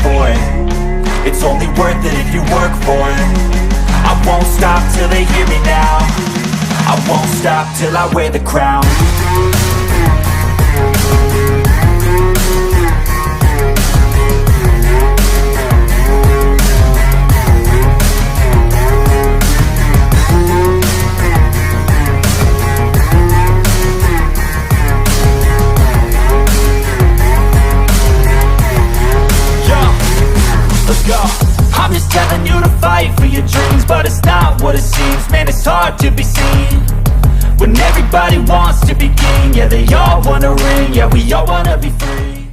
for it. It's only worth it if you work for it. I won't stop till they hear me now. I won't stop till I wear the crown. I'm just telling you to fight for your dreams, but it's not what it seems. Man, it's hard to be seen when everybody wants to be king. Yeah, they all wanna ring. Yeah, we all wanna be free.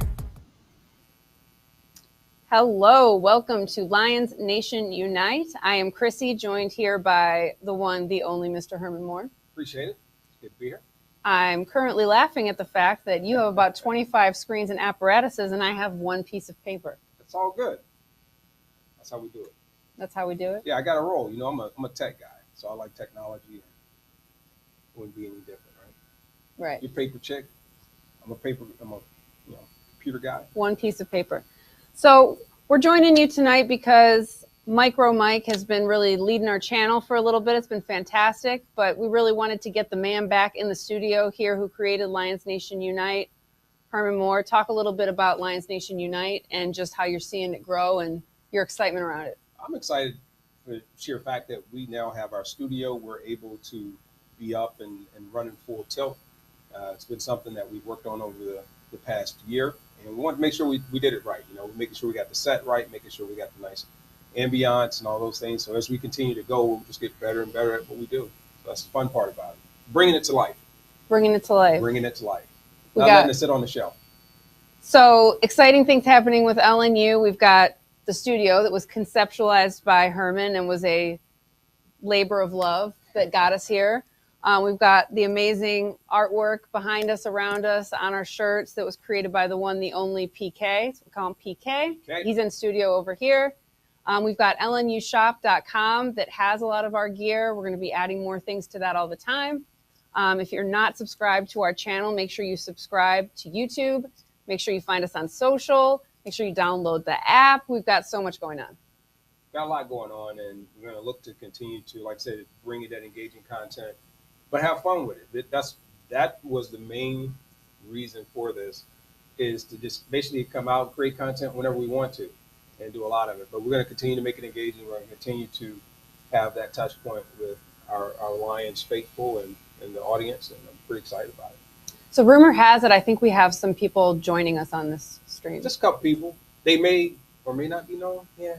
Hello, welcome to Lions Nation Unite. I am Chrissy, joined here by the one, the only Mr. Herman Moore. Appreciate it. Good to be here. I'm currently laughing at the fact that you have about 25 screens and apparatuses, and I have one piece of paper. It's all good. That's how we do it. That's how we do it? Yeah, I got a role. You know, I'm a tech guy, so I like technology, and it wouldn't be any different, right? Right. You're paper chick. I'm a computer guy. One piece of paper. So we're joining you tonight because Micro Mike has been really leading our channel for a little bit. It's been fantastic, but we really wanted to get the man back in the studio here who created Lions Nation Unite. Herman Moore, talk a little bit about Lions Nation Unite and just how you're seeing it grow and your excitement around it. I'm excited for the sheer fact that we now have our studio. We're able to be up and running full tilt. It's been something that we've worked on over the past year, and we want to make sure we did it right. You know, making sure we got the set right, making sure we got the nice ambiance and all those things. So as we continue to go, we'll just get better and better at what we do. So that's the fun part about it. Bringing it to life. Bringing it to life. Bringing it to life. Not letting it sit on the shelf. So exciting things happening with LNU. We've got the studio that was conceptualized by Herman and was a labor of love that got us here. We've got the amazing artwork behind us, around us, on our shirts that was created by the one, the only PK. So we call him PK. Okay. He's in studio over here. We've got LNUshop.com that has a lot of our gear. We're going to be adding more things to that all the time. If you're not subscribed to our channel, make sure you subscribe to YouTube. Make sure you find us on social. Make sure you download the app. We've got so much going on. Got a lot going on, and we're going to look to continue to, like I said, bring you that engaging content, but have fun with it. That was the main reason for this, is to just basically come out and create content whenever we want to and do a lot of it. But we're going to continue to make it engaging. We're going to continue to have that touch point with our Lions faithful and the audience, and I'm pretty excited about it. So rumor has it, I think we have some people joining us on this stream. Just a couple people. They may or may not be known. Yeah.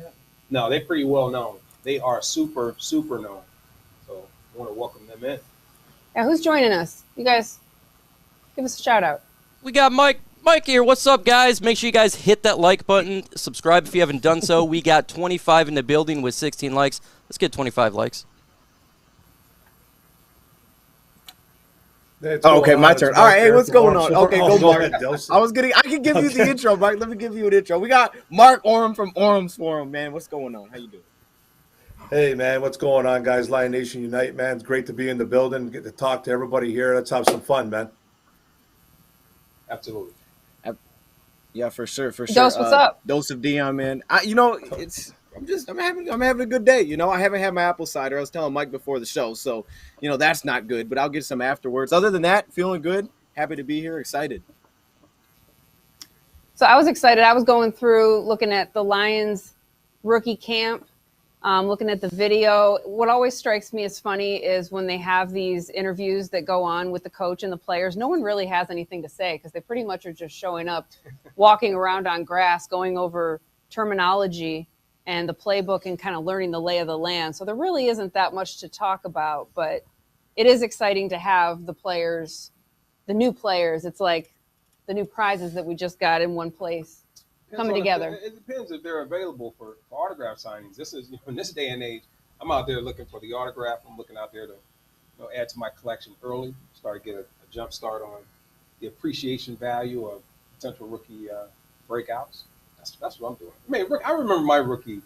No, they're pretty well known. They are super, super known. So I want to welcome them in. Yeah, who's joining us? You guys, give us a shout out. We got Mike here. What's up, guys? Make sure you guys hit that like button. Subscribe if you haven't done so. We got 25 in the building with 16 likes. Let's get 25 likes. Okay, my turn. All right, hey, what's going on? Okay, go Mark. I can give you the intro, Mike. Let me give you an intro. We got Mark Orem from Orem's Forum, man. What's going on? How you doing? Hey, man, what's going on, guys? Lion Nation Unite, man. It's great to be in the building, get to talk to everybody here. Let's have some fun, man. Absolutely. Yeah, for sure. Dose, what's up? Dose of Dion, man. I'm having a good day. You know, I haven't had my apple cider. I was telling Mike before the show, so that's not good. But I'll get some afterwards. Other than that, feeling good. Happy to be here. Excited. So I was excited. I was going through looking at the Lions rookie camp, looking at the video. What always strikes me as funny is when they have these interviews that go on with the coach and the players, no one really has anything to say because they pretty much are just showing up, walking around on grass, going over terminology and the playbook and kind of learning the lay of the land. So there really isn't that much to talk about, but it is exciting to have the players, the new players. It's like the new prizes that we just got in one place coming together. It depends if they're available for autograph signings. This is, in this day and age, I'm out there looking for the autograph. I'm looking out there to add to my collection early, start to get a jump start on the appreciation value of potential rookie breakouts. That's what I'm doing. I mean, I remember my rookie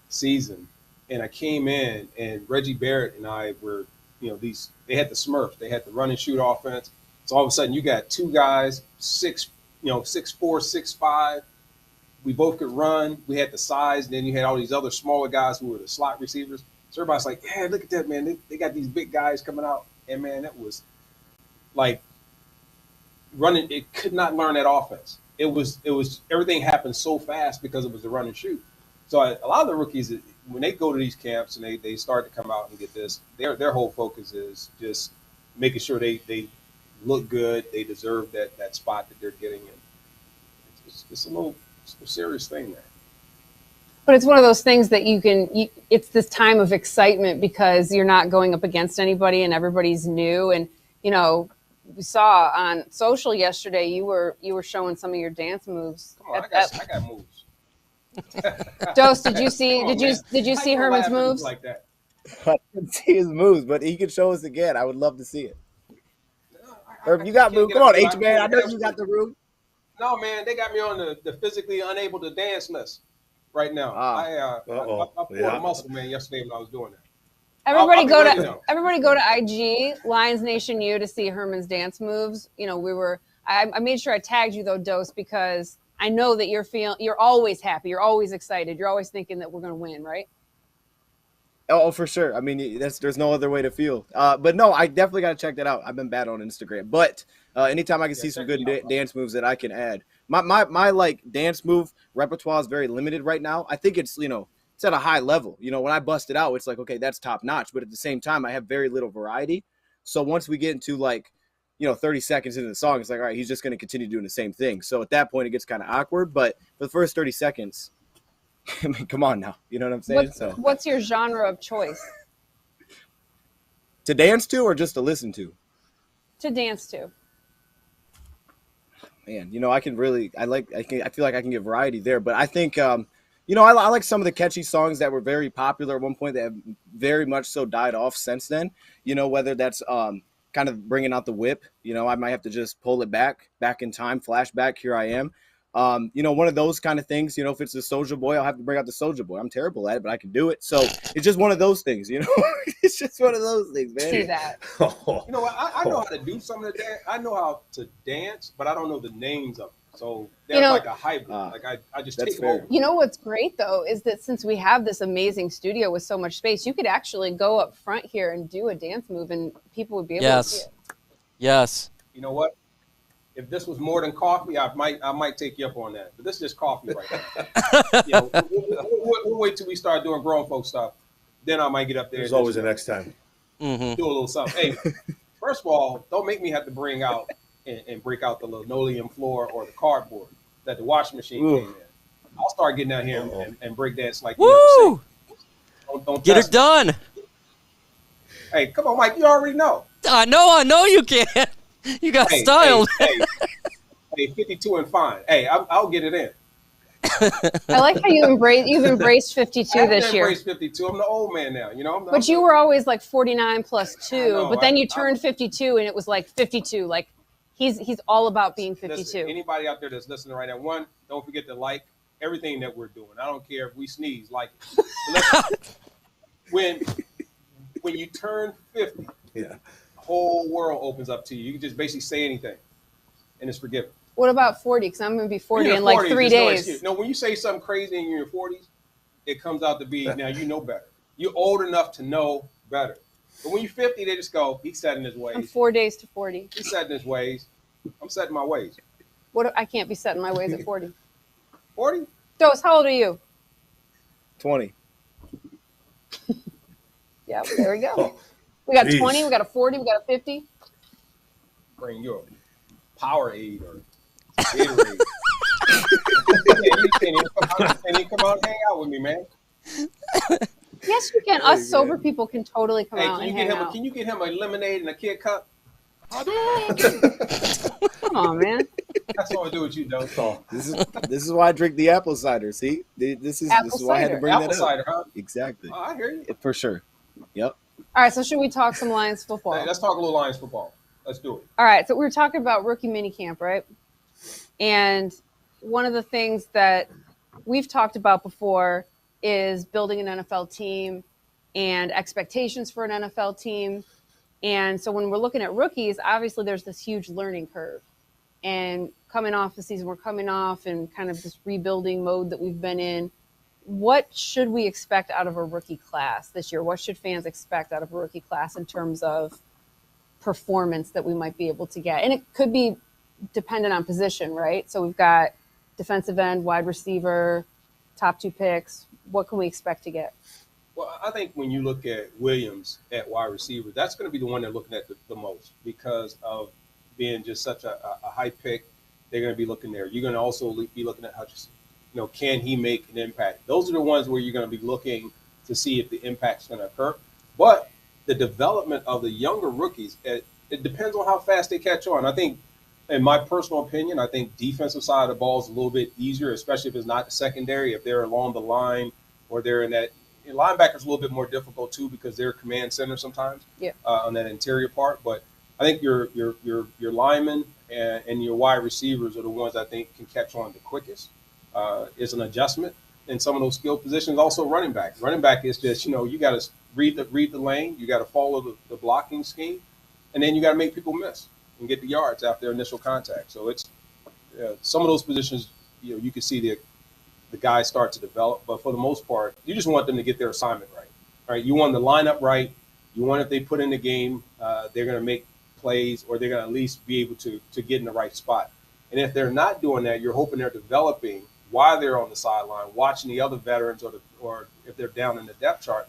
season, and I came in, and Reggie Barrett and I were, they had the Smurfs. They had the run and shoot offense. So all of a sudden, you got two guys, 6'4", 6'5", we both could run. We had the size. And then you had all these other smaller guys who were the slot receivers. So everybody's like, "Yeah, look at that, man. They got these big guys coming out." And man, that was like running. It could not learn that offense. It was everything happened so fast because it was the run and shoot. So a lot of the rookies, when they go to these camps and they start to come out and get this, their whole focus is just making sure they look good. They deserve that spot that they're getting in. It's a little serious thing there. But it's one of those things that it's this time of excitement because you're not going up against anybody and everybody's new. And, you know, we saw on social yesterday, you were showing some of your dance moves. Come on, I got moves. Dose, did you see Herman's moves? Like that? I didn't see his moves, but he could show us again. I would love to see it. Herb, you got moves. Come on, H-Man. I know you got the room. No, man, they got me on the physically unable to dance list right now. I pulled a muscle, man, yesterday when I was doing that. Everybody go to IG Lions Nation U to see Herman's dance moves. You know, I made sure I tagged you though, Dose, because I know that you're always happy, you're always excited, you're always thinking that we're going to win, right? Oh, for sure. I mean, there's no other way to feel. But no, I definitely got to check that out. I've been bad on Instagram, but anytime I can see some good dance moves that I can add, my like dance move repertoire is very limited right now. I think it's, you know, it's at a high level. You know, when I bust it out, it's like, okay, that's top notch. But at the same time, I have very little variety. So once we get into like, you know, 30 seconds into the song, it's like, all right, he's just going to continue doing the same thing. So at that point, it gets kind of awkward. But for the first 30 seconds, I mean, come on now. You know what I'm saying? What's your genre of choice? To dance to or just to listen to? To dance to. Man, you know, I feel like I can get variety there. But I think, you know, I like some of the catchy songs that were very popular at one point that have very much so died off since then. You know, whether that's kind of bringing out the whip. You know, I might have to just pull it back in time, flashback, here I am. You know, one of those kind of things, you know, if it's the Soulja Boy, I'll have to bring out the Soulja Boy. I'm terrible at it, but I can do it. So it's just one of those things, you know. It's just one of those things, man. See that. You know what? I know how to do some of the dance. I know how to dance, but I don't know the names of them. So they're like a hybrid. Like I just take them over. You know what's great, though, is that since we have this amazing studio with so much space, you could actually go up front here and do a dance move, and people would be able to see it. Yes. You know what? If this was more than coffee, I might take you up on that. But this is just coffee right now. You know, we'll wait till we start doing grown folk stuff. Then I might get up there. There's always the next time. Mm-hmm. Do a little something. Hey, first of all, don't make me have to bring out and break out the linoleum floor or the cardboard that the washing machine came in. I'll start getting out here and break dance like you Woo! Don't Get it done. Hey, come on, Mike. You already know. I know you can. You got styled. Hey, 52 and fine. Hey, I'll get it in. I like how you've embraced 52 this year. Embraced 52. I'm the old man now, you know. But you were always like 49 plus 2, but then you turned 52 and it was like 52. Like he's all about being 52. Listen, anybody out there that's listening right now, one, don't forget to like everything that we're doing. I don't care if we sneeze, like it. When you turn 50, the whole world opens up to you. You can just basically say anything, and it's forgiven. What about 40? Because I'm going to be 40 in like 3 days. No, when you say something crazy and you're in your 40s, it comes out to be, now you know better. You're old enough to know better. But when you're 50, they just go, he's set in his ways. I'm 4 days to 40. He's set in his ways. I'm set in my ways. I can't be set in my ways at 40. 40? Dose, how old are you? 20. Yeah, there we go. We got 20, we got a 40, we got a 50. Bring your Powerade or Gatorade. You can't even come out and hang out with me, man. Yes, you can. Us sober people can totally come out and hang out. Can you get him a lemonade and a Kid Cup? Come on, man. That's what I do with you, though. This is why I drink the apple cider. See, this is why I had to bring apple that up. Cider, huh? Exactly. Oh, I hear you. For sure. Yep. All right, so should we talk some Lions football? Hey, let's talk a little Lions football. Let's do it. All right, so we were talking about rookie minicamp, right? And one of the things that we've talked about before is building an NFL team and expectations for an NFL team. And so when we're looking at rookies, obviously there's this huge learning curve. and coming off the season, we're coming off and kind of this rebuilding mode that we've been in. What should we expect out of a rookie class this year? What should fans expect out of a rookie class in terms of performance that we might be able to get? And it could be dependent on position, right? So we've got defensive end, wide receiver, top 2 picks. What can we expect to get? Well, I think when you look at Williams at wide receiver, that's going to be the one they're looking at the most because of being just such a high pick. They're going to be looking there. You're going to also be looking at Hutchinson. Can he make an impact? Those are the ones where you're going to be looking to see if the impact's going to occur. But the development of the younger rookies, it depends on how fast they catch on. I think, in my personal opinion, I think defensive side of the ball is a little bit easier, especially if it's not the secondary, if they're along the line or they're in that. Linebacker's a little bit more difficult too because they're command center sometimes on that interior part. But I think your linemen and your wide receivers are the ones I think can catch on the quickest. Is an adjustment in some of those skill positions. Also running back. Running back is just, you got to read the lane. You got to follow the blocking scheme. And then you got to make people miss and get the yards after initial contact. So it's some of those positions, you can see the guys start to develop. But for the most part, you just want them to get their assignment right. Right? You want them to line up right. You want if they put in the game, they're going to make plays or they're going to at least be able to get in the right spot. And if they're not doing that, you're hoping they're developing while they're on the sideline, watching the other veterans or if they're down in the depth chart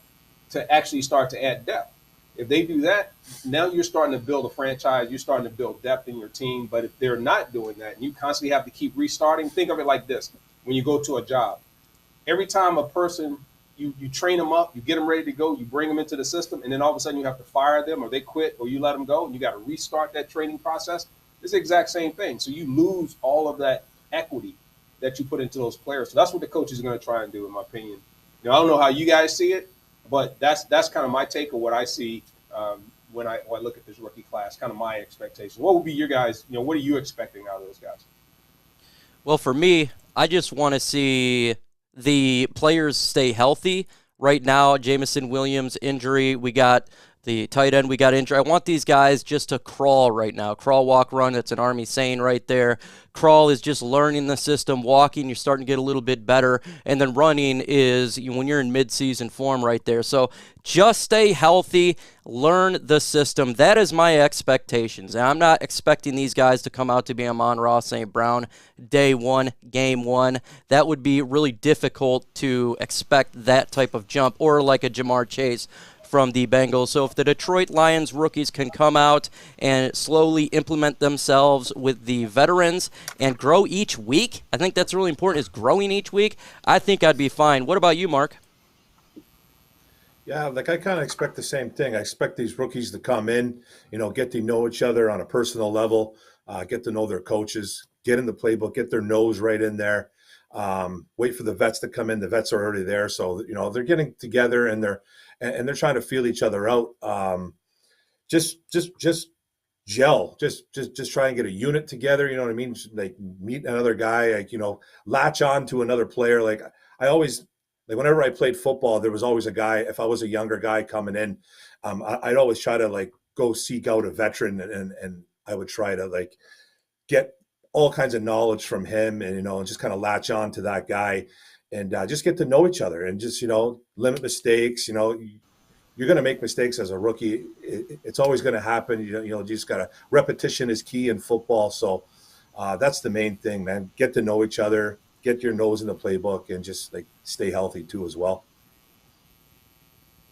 to actually start to add depth. If they do that, now you're starting to build a franchise. You're starting to build depth in your team. But if they're not doing that and you constantly have to keep restarting, think of it like this. When you go to a job, every time a person, you train them up, you get them ready to go, you bring them into the system, and then all of a sudden you have to fire them or they quit or you let them go and you got to restart that training process. It's the exact same thing. So you lose all of that equity that you put into those players. So that's what the coaches are going to try and do, in my opinion. I don't know how you guys see it, but that's kind of my take of what I see when I look at this rookie class, kind of my expectation. What would be your guys, what are you expecting out of those guys? Well, for me, I just want to see the players stay healthy. Right now, Jemson Williams injury, we got the tight end, we got injured. I want these guys just to crawl right now. Crawl, walk, run. That's an Army saying right there. Crawl is just learning the system. Walking, you're starting to get a little bit better. And then running is when you're in mid-season form right there. So just stay healthy, learn the system. That is my expectations. And I'm not expecting these guys to come out to be Amon-Ra St. Brown day one, game one. That would be really difficult to expect that type of jump, or like a Jamar Chase from the Bengals. So if the Detroit Lions rookies can come out and slowly implement themselves with the veterans and grow each week, I think that's really important, is growing each week. I think I'd be fine. What about you, Mark? Yeah, I kind of expect the same thing. I expect these rookies to come in, get to know each other on a personal level, get to know their coaches, get in the playbook, get their nose right in there, wait for the vets to come in. The vets are already there. So, they're getting together and they're trying to feel each other out. Just gel, just try and get a unit together. You know what I mean? Like meet another guy, latch on to another player. Like I always, whenever I played football, there was always a guy, if I was a younger guy coming in, I'd always try to go seek out a veteran and I would try to get all kinds of knowledge from him and, and just kind of latch on to that guy and just get to know each other and just, limit mistakes. You're going to make mistakes as a rookie. It's always going to happen. You just got to, repetition is key in football. So that's the main thing, man. Get to know each other, get your nose in the playbook, and just stay healthy too as well.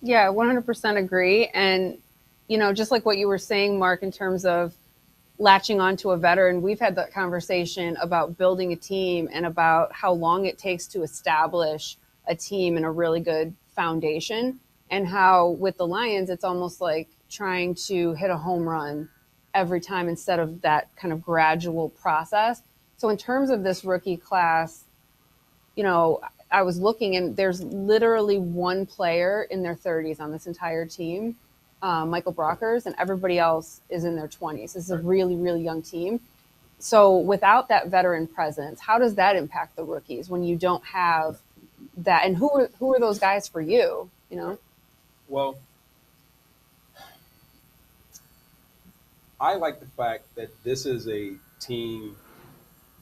Yeah, 100% agree. And, just like what you were saying, Mark, in terms of latching onto a veteran, we've had that conversation about building a team and about how long it takes to establish a team and a really good foundation, and how with the Lions, it's almost like trying to hit a home run every time instead of that kind of gradual process. So in terms of this rookie class, I was looking and there's literally one player in their 30s on this entire team, Michael Brockers, and everybody else is in their 20s. This is a really, really young team. So without that veteran presence, how does that impact the rookies when you don't have that? And who are those guys for you, Well, I like the fact that this is a team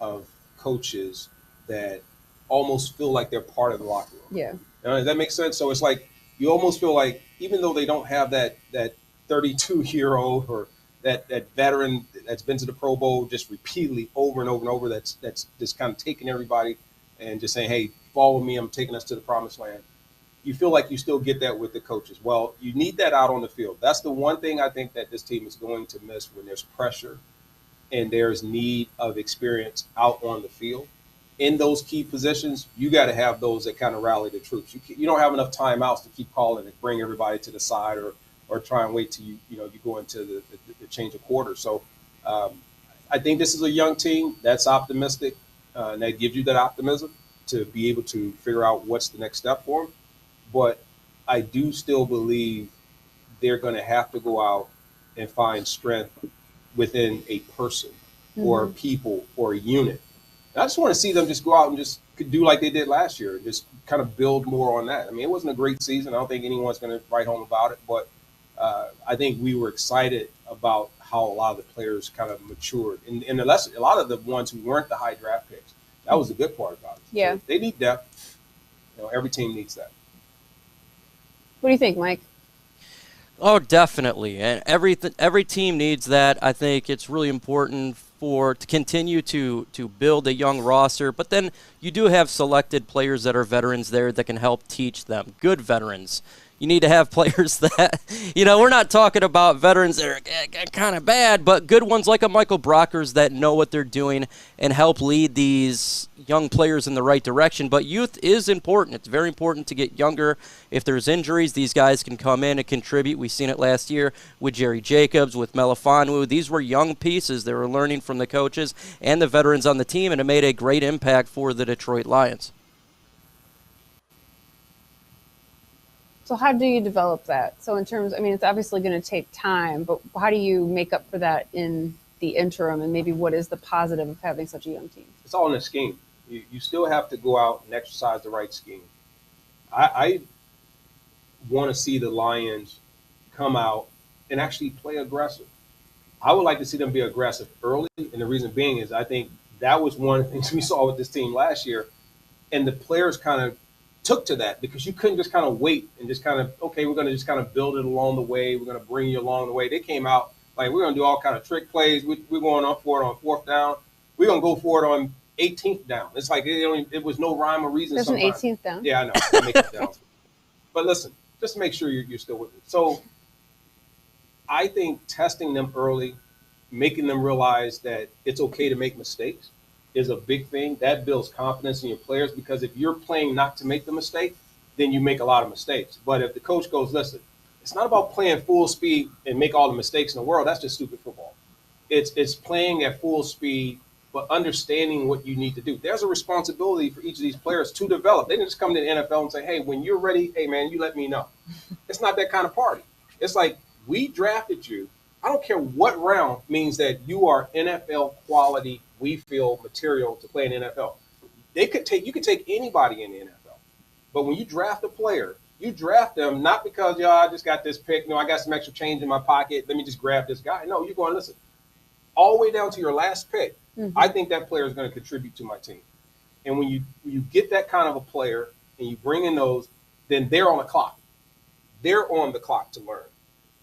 of coaches that almost feel like they're part of the locker room. Yeah. Does that make sense? So it's like you almost feel like even though they don't have that 32-year-old or that veteran that's been to the Pro Bowl just repeatedly over and over and over, that's just kind of taking everybody and just saying, hey, follow me, I'm taking us to the promised land. You feel like you still get that with the coaches. Well, you need that out on the field. That's the one thing I think that this team is going to miss when there's pressure and there's need of experience out on the field. In those key positions, you got to have those that kind of rally the troops. You don't have enough timeouts to keep calling and bring everybody to the side or try and wait till you go into the change of quarter. So I think this is a young team that's optimistic, and that gives you that optimism to be able to figure out what's the next step for them. But I do still believe they're going to have to go out and find strength within a person or people or a unit. I just want to see them just go out and just do like they did last year, just kind of build more on that. I mean, it wasn't a great season. I don't think anyone's going to write home about it, but I think we were excited about how a lot of the players kind of matured. And a lot of the ones who weren't the high draft picks, that was the good part about it. Yeah. So they need depth. Every team needs that. What do you think, Mike? Oh, definitely. And every team needs that. I think it's really important to continue to build a young roster. But then you do have selected players that are veterans there that can help teach them. Good veterans. You need to have players that, we're not talking about veterans that are kind of bad, but good ones like a Michael Brockers that know what they're doing and help lead these young players in the right direction. But youth is important. It's very important to get younger. If there's injuries, these guys can come in and contribute. We've seen it last year with Jerry Jacobs, with Melifonwu. These were young pieces. They were learning from the coaches and the veterans on the team, and it made a great impact for the Detroit Lions. So how do you develop that? So in terms, it's obviously going to take time, but how do you make up for that in the interim? And maybe what is the positive of having such a young team? It's all in the scheme. You still have to go out and exercise the right scheme. I want to see the Lions come out and actually play aggressive. I would like to see them be aggressive early, and the reason being is I think that was one of the things we saw with this team last year, and the players kind of took to that because you couldn't just kind of wait and just kind of, okay, we're going to just kind of build it along the way. We're going to bring you along the way. They came out like, we're going to do all kind of trick plays. We're going up for it on 4th down. We're going to go for it on 18th down. It's like it was no rhyme or reason. There's sometimes. an 18th down. Yeah, I know. I make it down. But listen, just to make sure you're still with me. So I think testing them early, making them realize that it's okay to make mistakes is a big thing. That builds confidence in your players because if you're playing not to make the mistake, then you make a lot of mistakes. But if the coach goes, listen, it's not about playing full speed and make all the mistakes in the world. That's just stupid football. It's playing at full speed, but understanding what you need to do. There's a responsibility for each of these players to develop. They didn't just come to the NFL and say, hey, when you're ready, hey, man, you let me know. It's not that kind of party. It's like, we drafted you. I don't care what round means that you are NFL quality, we feel material to play in the NFL. You could take anybody in the NFL. But when you draft a player, you draft them not because, I just got this pick. I got some extra change in my pocket. Let me just grab this guy. No, you're going, listen, all the way down to your last pick, I think that player is going to contribute to my team. And when you get that kind of a player and you bring in those, then they're on the clock. They're on the clock to learn.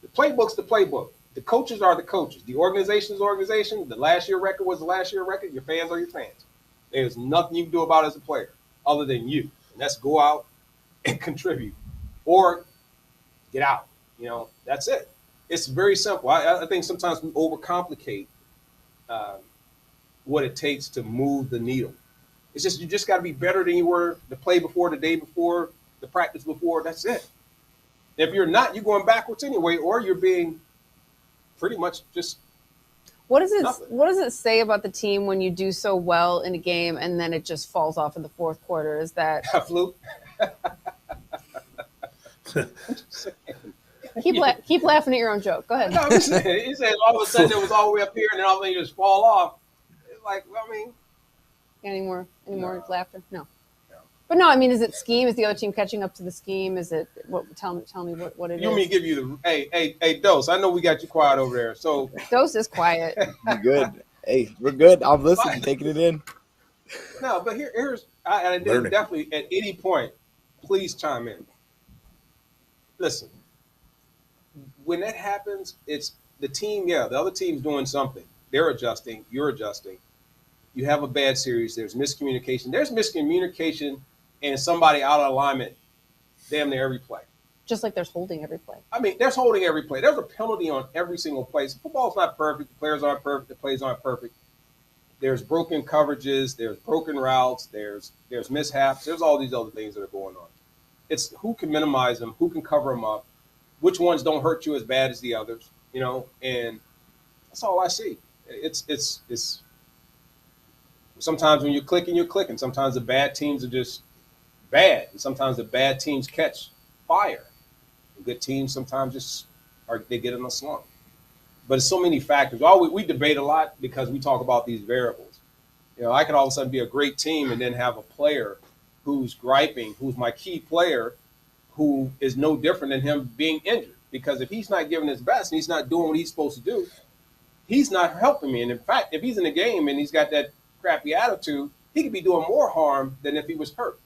The playbook's the playbook. The coaches are the coaches. The organization is the organization. The last year record was the last year record. Your fans are your fans. There's nothing you can do about it as a player other than you. And that's go out and contribute or get out. That's it. It's very simple. I think sometimes we overcomplicate what it takes to move the needle. It's just you just got to be better than you were the play before, the day before, the practice before. That's it. If you're not, you're going backwards anyway, or you're being pretty much just What does it nothing. What does it say about the team when you do so well in a game and then it just falls off in the fourth quarter? Is that A fluke? keep laughing at your own joke? Go ahead. No, he said all of a sudden it was all the way up here, and then all of a sudden you just fall off. It's like, Any more No. laughter? No. No. But no, is it scheme? Is the other team catching up to the scheme? Is it what? Tell me what it is. you want me to give you the hey Dose? I know we got you quiet over there. So Dose is quiet. You good? Hey, we're good. I'm listening, taking it in. No, but and Learning. definitely at any point, please chime in. Listen, when that happens, it's the team. Yeah, the other team's doing something. They're adjusting. You're adjusting. You have a bad series. There's miscommunication. There's miscommunication and somebody out of alignment damn near every play. Just like there's holding every play. I mean, there's holding every play. There's a penalty on every single play. So football's not perfect. The players aren't perfect. The plays aren't perfect. There's broken coverages. There's broken routes. There's mishaps. There's all these other things that are going on. It's who can minimize them, who can cover them up, which ones don't hurt you as bad as the others, and that's all I see. It's sometimes when you're clicking. Sometimes the bad teams are just bad, and sometimes the bad teams catch fire. The good teams sometimes they get in a slump. But it's so many factors. We debate a lot because we talk about these variables. I could all of a sudden be a great team and then have a player who's griping, who's my key player, who is no different than him being injured. Because if he's not giving his best and he's not doing what he's supposed to do, he's not helping me. And in fact, if he's in the game and he's got that crappy attitude, he could be doing more harm than if he was hurt.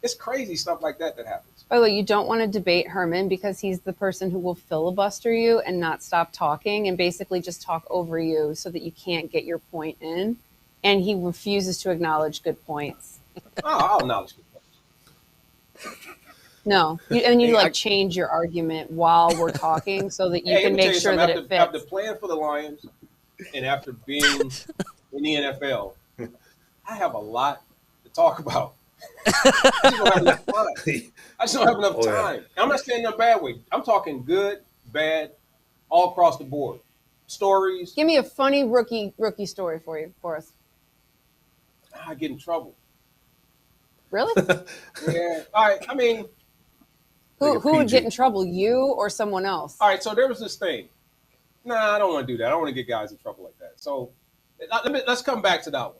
It's crazy stuff like that happens. By the way, you don't want to debate Herman because he's the person who will filibuster you and not stop talking and basically just talk over you so that you can't get your point in. And he refuses to acknowledge good points. I'll acknowledge good points. No, you change your argument while we're talking so that you can make sure that it fits. After playing for the Lions and after being in the NFL, I have a lot to talk about. I just don't have enough time. Yeah. I'm not saying in a bad way. I'm talking good, bad, all across the board. Stories. Give me a funny rookie story for us. I get in trouble. Really? Yeah. All right. I mean, who would get in trouble? You or someone else? All right. So there was this thing. Nah, I don't want to do that. I don't want to get guys in trouble like that. So let's come back to that one.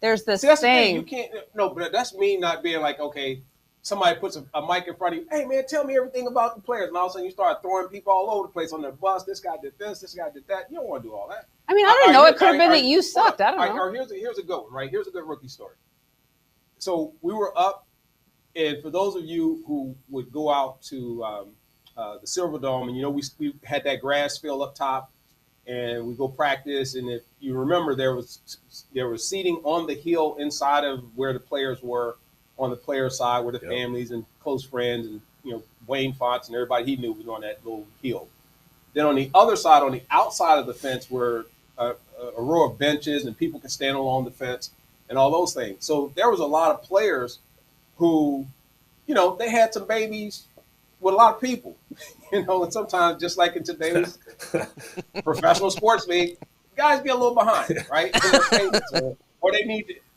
There's this that's thing. The thing. You can't. No, but that's me not being like, okay, somebody puts a mic in front of you. Hey, man, tell me everything about the players. And all of a sudden you start throwing people all over the place on the bus. This guy did this. This guy did that. You don't want to do all that. I mean, I don't know. It could have been that you sucked. I don't know. Here's a good one, right? Here's a good rookie story. So we were up, and for those of you who would go out to the Silver Dome, and we had that grass field up top, and we go practice. And if you remember, there was seating on the hill inside of where the players were, on the player side, where the families and close friends and Wayne Fonts and everybody he knew was on that little hill. Then on the other side, on the outside of the fence, were a row of benches and people could stand along the fence and all those things. So there was a lot of players who, they had some babies with a lot of people, and sometimes just like in today's professional sports league, guys get a little behind, right?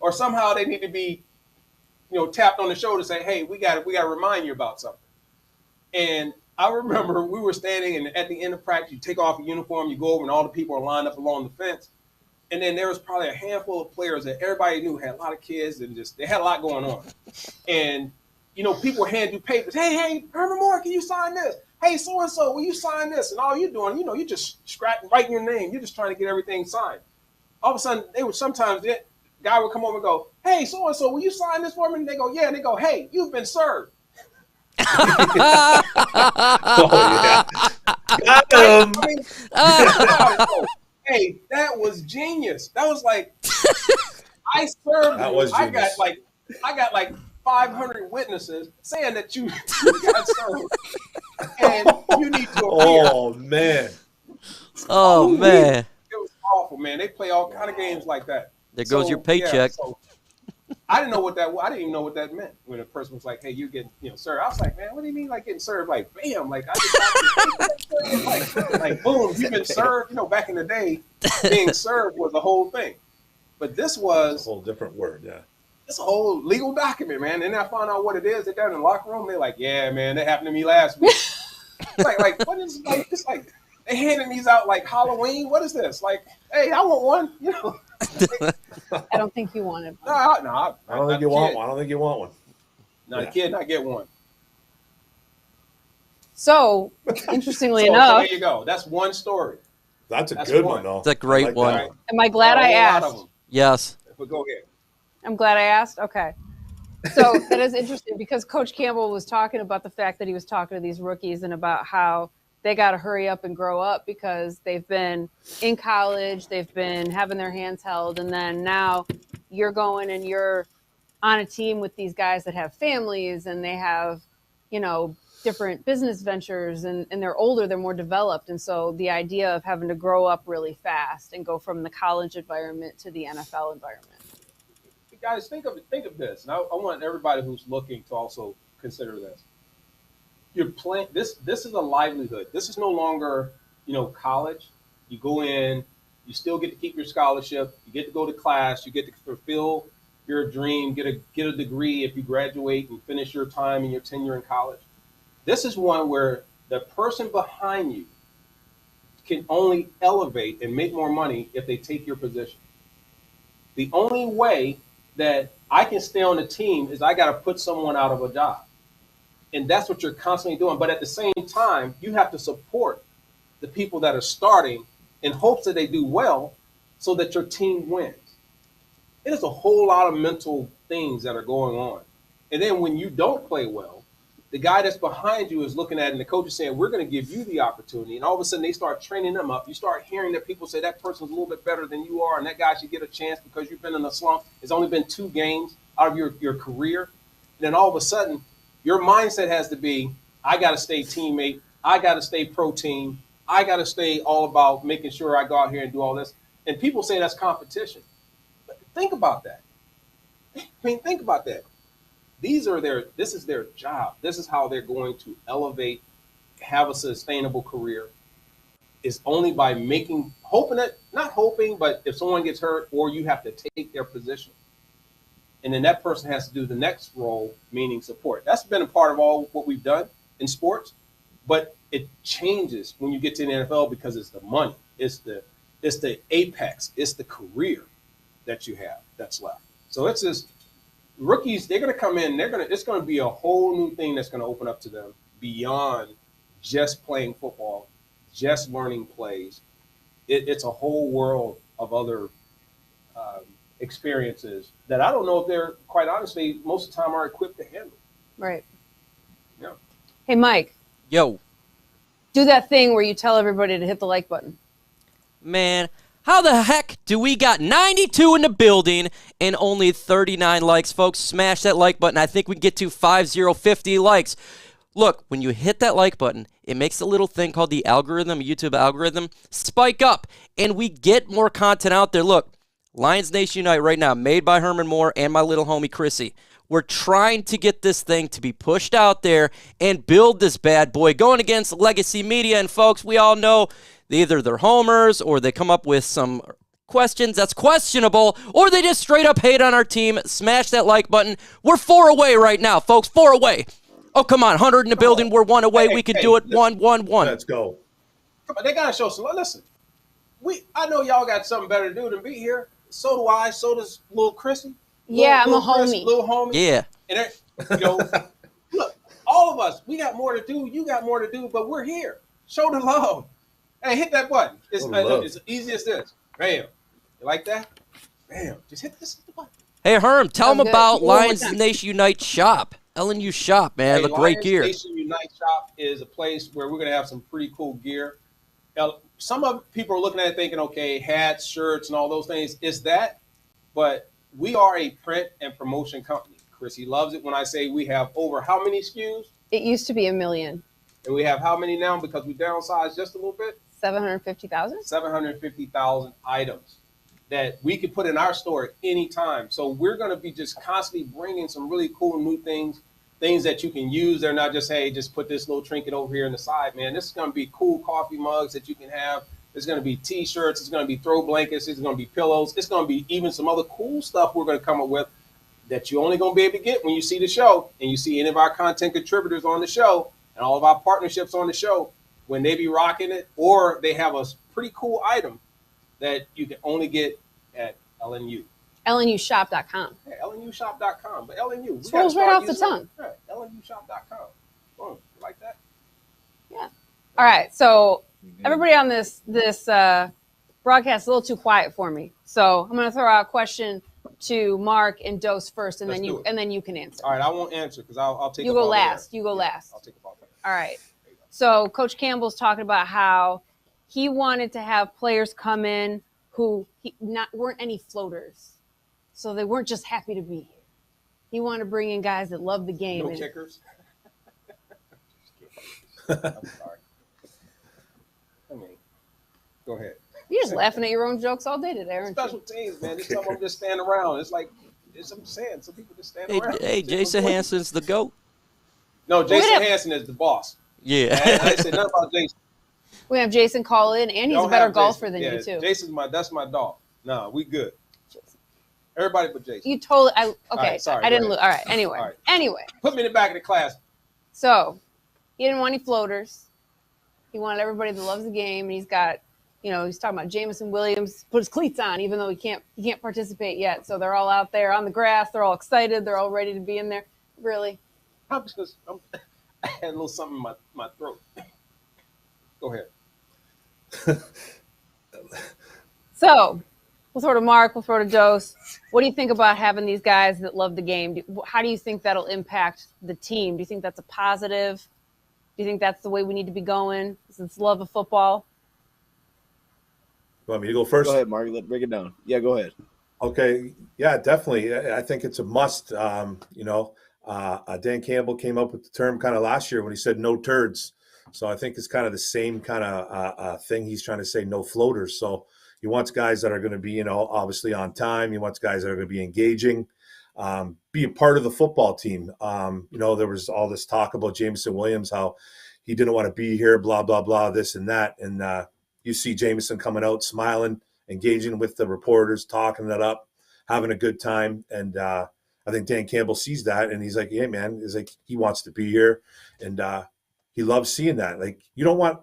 or somehow they need to be, tapped on the shoulder to say, hey, we got to remind you about something. And I remember we were standing, and at the end of practice, you take off your uniform, you go over, and all the people are lined up along the fence. And then there was probably a handful of players that everybody knew had a lot of kids, and they had a lot going on. And people hand you papers. Hey, Herman Moore, can you sign this? Hey, so-and-so, will you sign this? And all you're doing, you're just writing your name. You're just trying to get everything signed. All of a sudden, the guy would come over and go, hey, so-and-so, will you sign this for me? And they go, yeah. And they go, hey, you've been served. Oh, yeah. Got him. Hey, that was genius. That was like, I served that you. Was I genius. got like 500 witnesses saying that you got served, and you need to appear. Oh man! Oh man! It was awful, man. They play all kind of games like that. There goes your paycheck. I didn't know what that. I didn't even know what that meant when a person was like, "Hey, you get served." I was like, "Man, what do you mean like getting served?" Like, bam! Like I just like boom! You've been served. Back in the day, being served was the whole thing. But this was a whole different word. Yeah. It's a whole legal document, man. And then I found out what it is. They're down in the locker room. They're like, yeah, man, that happened to me last week. like what is like? It's like they handing these out like Halloween. What is this? Like, hey, I want one. I don't think you wanted one. No, I don't think you want one. I don't think you want one. Not a kid, not get one. So, interestingly enough, so there you go. That's one story. That's a That's good one. one, though. It's a great I like one. that Am I glad I A lot of asked? them. Yes. But go ahead. I'm glad I asked. Okay. So that is interesting because Coach Campbell was talking about the fact that he was talking to these rookies and about how they got to hurry up and grow up because they've been in college, they've been having their hands held, and then now you're going and you're on a team with these guys that have families and they have, you know, different business ventures and they're older, they're more developed. And so the idea of having to grow up really fast and go from the college environment to the NFL environment. Guys, think of this. And I want everybody who's looking to also consider this. You're playing this is a livelihood. This is no longer, college. You go in, you still get to keep your scholarship, you get to go to class, you get to fulfill your dream, get a degree if you graduate and finish your time and your tenure in college. This is one where the person behind you can only elevate and make more money if they take your position. The only way that I can stay on the team is I got to put someone out of a job. And that's what you're constantly doing. But at the same time, you have to support the people that are starting in hopes that they do well so that your team wins. It is a whole lot of mental things that are going on. And then when you don't play well, the guy that's behind you is looking at it and the coach is saying, we're going to give you the opportunity. And all of a sudden they start training them up. You start hearing that people say that person's a little bit better than you are and that guy should get a chance because you've been in a slump. It's only been 2 games out of your career. And then all of a sudden your mindset has to be, I got to stay teammate. I got to stay pro team. I got to stay all about making sure I go out here and do all this. And people say that's competition. But think about that. Think about that. This is their job. This is how they're going to elevate, have a sustainable career. Is only by not hoping, but if someone gets hurt or you have to take their position. And then that person has to do the next role, meaning support. That's been a part of all what we've done in sports, but it changes when you get to the NFL because it's the money. It's the apex. It's the career that you have that's left. So it's just, rookies, they're going to come in. It's going to be a whole new thing that's going to open up to them beyond just playing football, just learning plays. It's a whole world of other experiences that I don't know if they're, quite honestly, most of the time are equipped to handle. Right. Yeah. Hey, Mike. Yo. Do that thing where you tell everybody to hit the like button. Man, how the heck do we got 92 in the building and only 39 likes, folks? Smash that like button. I think we can get to 50 likes. Look, when you hit that like button, it makes a little thing called the algorithm, YouTube algorithm, spike up, and we get more content out there. Look, Lions Nation Unite right now, made by Herman Moore and my little homie Chrissy. We're trying to get this thing to be pushed out there and build this bad boy going against legacy media. And folks, we all know either they're homers or they come up with some questions that's questionable or they just straight up hate on our team. Smash that like button. We're 4 away right now, folks. 4 away. Oh, come on. 100 in the building. We're 1 away. We could do it. 1, 1, 1. Let's go. Come on, they got to show some. Listen, I know y'all got something better to do than be here. So do I. So does little Chrissy. Yeah, I'm a homie. Little homie. Yeah. And look, all of us, we got more to do. You got more to do, but we're here. Show the love. Hey, hit that button. It's easy as this. Bam. You like that? Bam. Just hit this button. Hey, Herm, tell them good. about One more Lions time. Nation Unite Shop. LNU Shop, man. Hey, The great Lions gear. Nation Unite Shop is a place where we're going to have some pretty cool gear. Now, some of people are looking at it thinking, okay, hats, shirts, and all those things. It's that, but we are a print and promotion company. Chrissy loves it when I say we have over how many SKUs? It used to be 1 million. And we have how many now because we downsized just a little bit? 750,000? 750,000 items that we can put in our store at any time. So we're going to be just constantly bringing some really cool new things that you can use. They're not just, hey, just put this little trinket over here on the side, man. This is going to be cool coffee mugs that you can have. There's going to be T-shirts. It's going to be throw blankets. It's going to be pillows. It's going to be even some other cool stuff we're going to come up with that you're only going to be able to get when you see the show and you see any of our content contributors on the show and all of our partnerships on the show when they be rocking it, or they have a pretty cool item that you can only get at LNU. LNUshop.com. Hey, LNUshop.com. But LNU. This rolls right off the tongue. Right, LNUshop.com. Boom. You like that? Yeah. All right. So Everybody on this broadcast is a little too quiet for me. So I'm going to throw out a question to Mark and Dose first, and then you can answer. All right, I won't answer because I'll take. You go last. You go last. I'll take a ball. All right. So Coach Campbell's talking about how he wanted to have players come in who weren't any floaters, so they weren't just happy to be here. He wanted to bring in guys that love the game. No kickers. I'm sorry. I mean, go ahead. You're just laughing at your own jokes all day today, aren't Special teams, man. This time I'm just standing around. It's like, I'm saying, some people just stand around. Hey, Jason Hansen's the GOAT. No, Jason Hansen is the boss. Yeah. I said nothing about Jason. We have Jason call in, and he's a better golfer than you too. Jason's that's my dog. No, we good. Everybody but Jason. You totally. Okay, right, sorry, I didn't. All right. Anyway. Put me in the back of the class. So he didn't want any floaters. He wanted everybody that loves the game, and he's got, he's talking about Jemson Williams put his cleats on, even though he can't participate yet. So they're all out there on the grass. They're all excited. They're all ready to be in there. Really? I had a little something in my throat. Go ahead. So we'll throw to Mark. We'll throw to Dose. What do you think about having these guys that love the game? How do you think that'll impact the team? Do you think that's a positive? Do you think that's the way we need to be going? Since love of football. You want me to go first? Go ahead, Mark. Let's break it down. Yeah, go ahead. Okay. Yeah, definitely. I think it's a must. Dan Campbell came up with the term kind of last year when he said no turds. So I think it's kind of the same kind of thing he's trying to say, no floaters. So he wants guys that are going to be, obviously on time. He wants guys that are going to be engaging, being part of the football team. There was all this talk about Jemson Williams, how he didn't want to be here, blah, blah, blah, this and that. And you see Jameson coming out, smiling, engaging with the reporters, talking it up, having a good time. And I think Dan Campbell sees that, and he's like, hey, man, he wants to be here. And he loves seeing that. Like, you don't want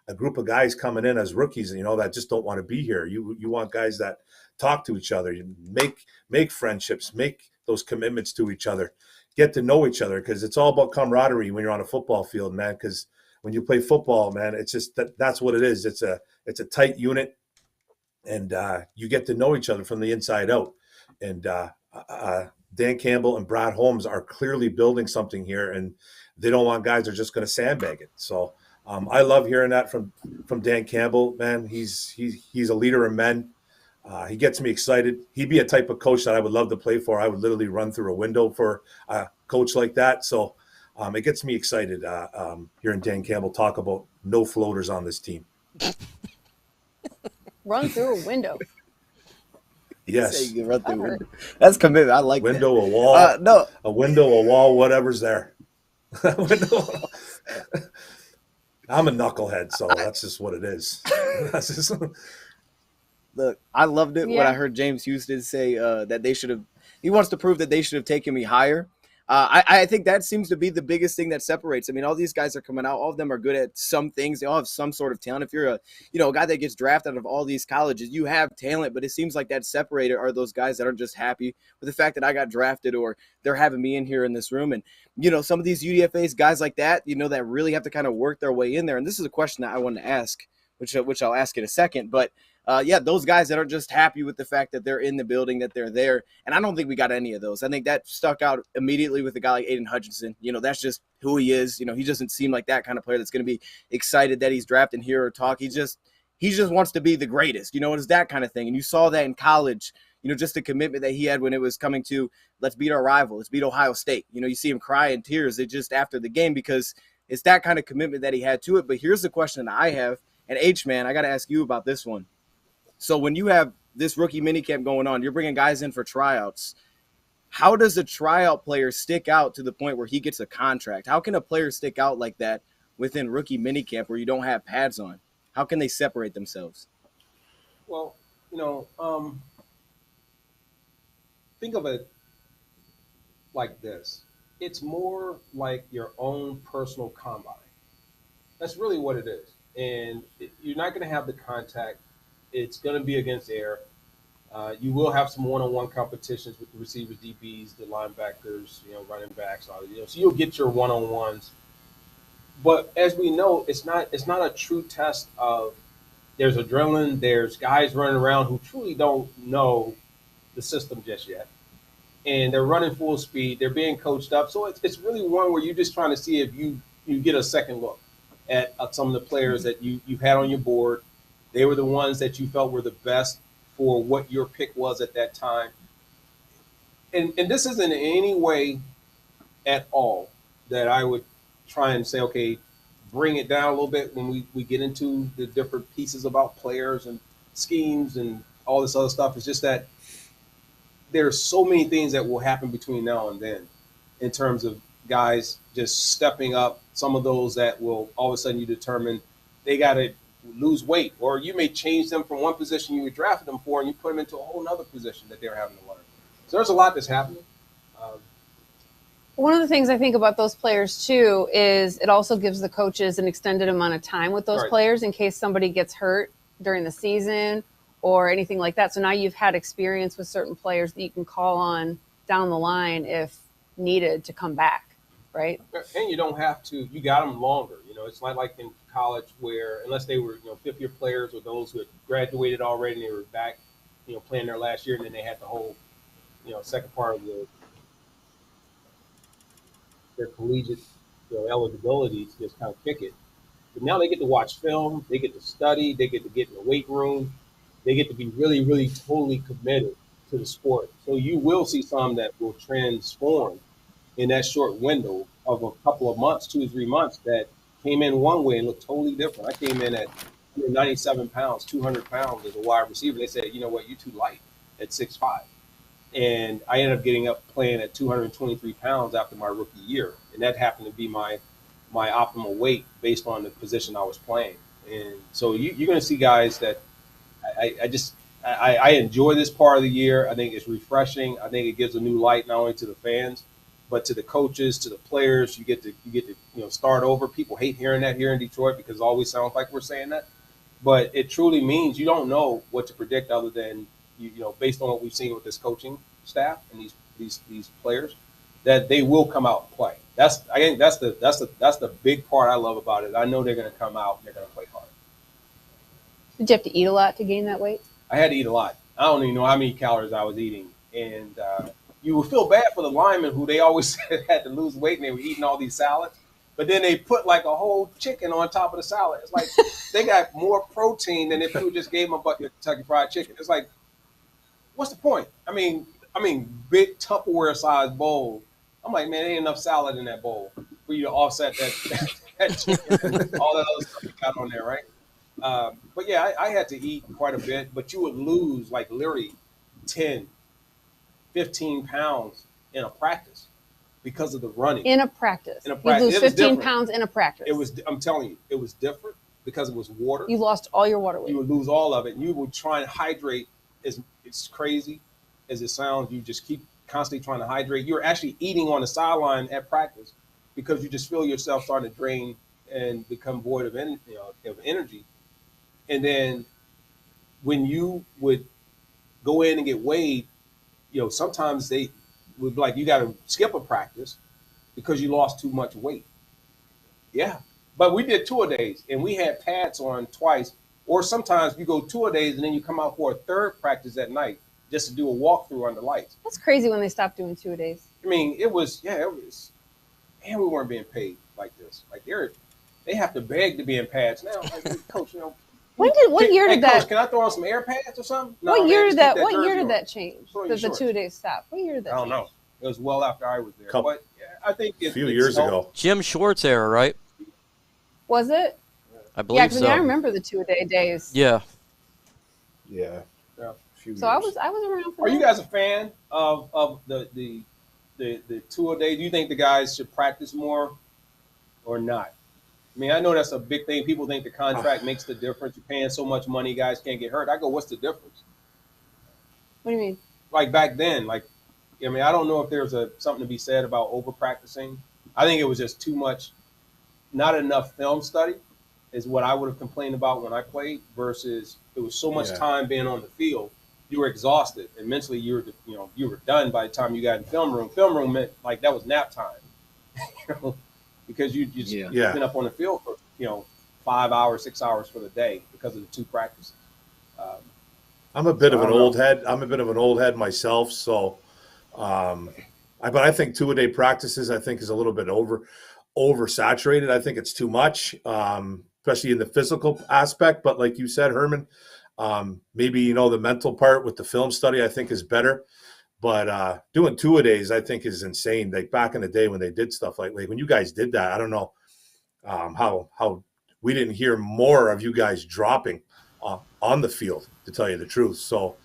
a group of guys coming in as rookies, that just don't want to be here. You want guys that talk to each other, you make friendships, make those commitments to each other, get to know each other, because it's all about camaraderie when you're on a football field, man. Because when you play football, man, it's just that's what it is. It's a tight unit, and you get to know each other from the inside out. And Dan Campbell and Brad Holmes are clearly building something here, and they don't want guys that are just going to sandbag it. So I love hearing that from Dan Campbell, man. He's a leader of men. He gets me excited. He'd be a type of coach that I would love to play for. I would literally run through a window for a coach like that. So it gets me excited hearing Dan Campbell talk about no floaters on this team. Run through a window. You Yes. can run through a window. That's commitment. I like window, that. A wall. No. A window, a wall, whatever's there. Window. I'm a knucklehead, so that's just what it is. That's just... Look, I loved it when I heard James Houston say that they should have – he wants to prove that they should have taken me higher. I think that seems to be the biggest thing that separates. I mean, all these guys are coming out. All of them are good at some things. They all have some sort of talent. If you're a guy that gets drafted out of all these colleges, you have talent, but it seems like that separator are those guys that are just happy with the fact that I got drafted, or they're having me in here in this room. And, some of these UDFAs, guys like that, that really have to kind of work their way in there. And this is a question that I wanted to ask, which I'll ask in a second. But those guys that are just happy with the fact that they're in the building, that they're there. And I don't think we got any of those. I think that stuck out immediately with a guy like Aidan Hutchinson. That's just who he is. He doesn't seem like that kind of player that's going to be excited that he's drafted here or talk. He just wants to be the greatest. It's that kind of thing. And you saw that in college, just the commitment that he had when it was coming to, let's beat our rival, let's beat Ohio State. You see him cry in tears just after the game, because it's that kind of commitment that he had to it. But here's the question that I have. And H-Man, I got to ask you about this one. So when you have this rookie minicamp going on, you're bringing guys in for tryouts. How does a tryout player stick out to the point where he gets a contract? How can a player stick out like that within rookie minicamp where you don't have pads on? How can they separate themselves? Well, think of it like this. It's more like your own personal combine. That's really what it is. And you're not going to have the contact. It's going to be against air. You will have some one-on-one competitions with the receivers, DBs, the linebackers, running backs, all so you'll get your one-on-ones. But as we know, it's not a true test of there's adrenaline, there's guys running around who truly don't know the system just yet. And they're running full speed, they're being coached up. So it's really one where you're just trying to see if you get a second look at some of the players that you had on your board. They were the ones that you felt were the best for what your pick was at that time. And this isn't in any way at all that I would try and say, okay, bring it down a little bit when we get into the different pieces about players and schemes and all this other stuff. It's just that there's so many things that will happen between now and then in terms of guys just stepping up. Some of those that will all of a sudden you determine they got to lose weight, or you may change them from one position you drafted them for and you put them into a whole other position that they're having to learn. So there's a lot that's happening. One of the things I think about those players too is it also gives the coaches an extended amount of time with those Right. players in case somebody gets hurt during the season or anything like that. So now you've had experience with certain players that you can call on down the line if needed to come back, right? And you don't have to, you got them longer. It's not like in college where, unless they were, fifth year players or those who had graduated already and they were back, playing their last year, and then they had the whole, second part of their collegiate, eligibility to just kind of kick it. But now they get to watch film, they get to study, they get to get in the weight room, they get to be really, really totally committed to the sport. So you will see some that will transform in that short window of a couple of months, 2 or 3 months, that came in one way and looked totally different. I came in at 97 pounds, 200 pounds as a wide receiver. They said, you know what, you're too light at 6'5". And I ended up getting up playing at 223 pounds after my rookie year. And that happened to be my optimal weight based on the position I was playing. And so you're going to see guys that I enjoy this part of the year. I think it's refreshing. I think it gives a new light not only to the fans, but to the coaches, to the players. You get to start over. People hate hearing that here in Detroit because it always sounds like we're saying that. But it truly means you don't know what to predict other than based on what we've seen with this coaching staff and these players, that they will come out and play. I think that's the big part I love about it. I know they're going to come out and they're going to play hard. Did you have to eat a lot to gain that weight? I had to eat a lot. I don't even know how many calories I was eating, and you would feel bad for the linemen who they always said had to lose weight and they were eating all these salads. But then they put like a whole chicken on top of the salad. It's like they got more protein than if you just gave them a bucket of Kentucky Fried Chicken. It's like, what's the point? I mean, big Tupperware sized bowl. I'm like, man, there ain't enough salad in that bowl for you to offset that chicken and all that other stuff you got on there, right? But yeah, I had to eat quite a bit, but you would lose like literally 10, 15 pounds in a practice because of the running. In a practice. In a practice. You lose 15 pounds in a practice. I'm telling you, it was different because it was water. You lost all your water weight. You would lose all of it, and you would try and hydrate. It's crazy as it sounds. You just keep constantly trying to hydrate. You're actually eating on the sideline at practice because you just feel yourself starting to drain and become void of energy. And then when you would go in and get weighed, sometimes they would be like, you got to skip a practice because you lost too much weight. Yeah. But we did 2-a-days and we had pads on twice. Or sometimes you go 2-a-days and then you come out for a third practice at night just to do a walkthrough under lights. That's crazy when they stopped doing 2-a-days. I mean, it was, and we weren't being paid like this. Like they have to beg to be in pads now. Like, Coach, what year did Coach, that? can I throw on some air pads or something? No, What year did that? What jersey year did on. that change? Throw The your shorts. 2-a-days stopped. What year did that? I don't know. It was well after I was there. Couple- But yeah, I think A few years ago. Jim Schwartz era, right? Was it? I Yeah, believe because so. I remember the 2-a-day days. Yeah. Yeah. Yeah. Few So I years. was around for Are that. you guys a fan of the 2-a-day? Do you think the guys should practice more or not? I mean, I know that's a big thing. People think the contract makes the difference. You're paying so much money, guys can't get hurt. I go, what's the difference? What do you mean? Like back then, I don't know if there's something to be said about over practicing. I think it was just too much, not enough film study is what I would have complained about when I played versus it was so much time being on the field. You were exhausted and mentally you were done by the time you got in film room. Film room meant like that was nap time. because you just Yeah. been up on the field for 5 hours, 6 hours for the day because of the 2 practices. I'm a bit So of I an don't old know. head. I'm a bit of an old head myself. So, but I think 2-a-day practices, I think, is a little bit oversaturated. I think it's too much, especially in the physical aspect. But like you said, Herman, maybe, the mental part with the film study, I think, is better. But doing 2-a-days, I think, is insane. Like back in the day when they did stuff like when you guys did that, I don't know how we didn't hear more of you guys dropping on the field, to tell you the truth. So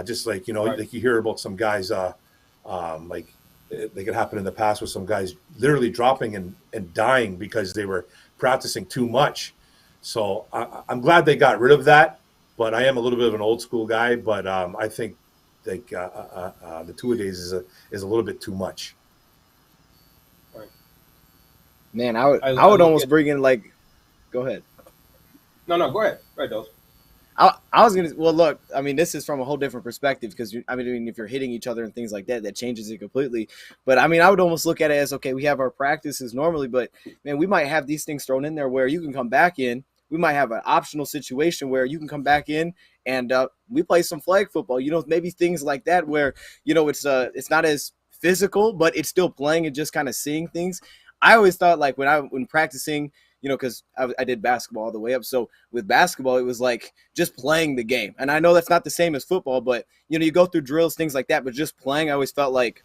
just like, Right. like you hear about some guys, like it happened in the past with some guys literally dropping and dying because they were practicing too much. So I'm glad they got rid of that, but I am a little bit of an old school guy. But I think like the 2-a-days is a little bit too much. Man, I would I I would look almost at- bring in like. Go ahead. No, go ahead. Right, Dose. I was gonna. Well, look. I mean, this is from a whole different perspective because I mean, if you're hitting each other and things like that, that changes it completely. But I mean, I would almost look at it as okay, we have our practices normally, but man, we might have these things thrown in there where you can come back in. We might have an optional situation where you can come back in and we play some flag football. Maybe things like that where it's not as physical, but it's still playing and just kind of seeing things. I always thought like when practicing. Because I did basketball all the way up. So with basketball, it was like just playing the game. And I know that's not the same as football, but, you go through drills, things like that. But just playing, I always felt like,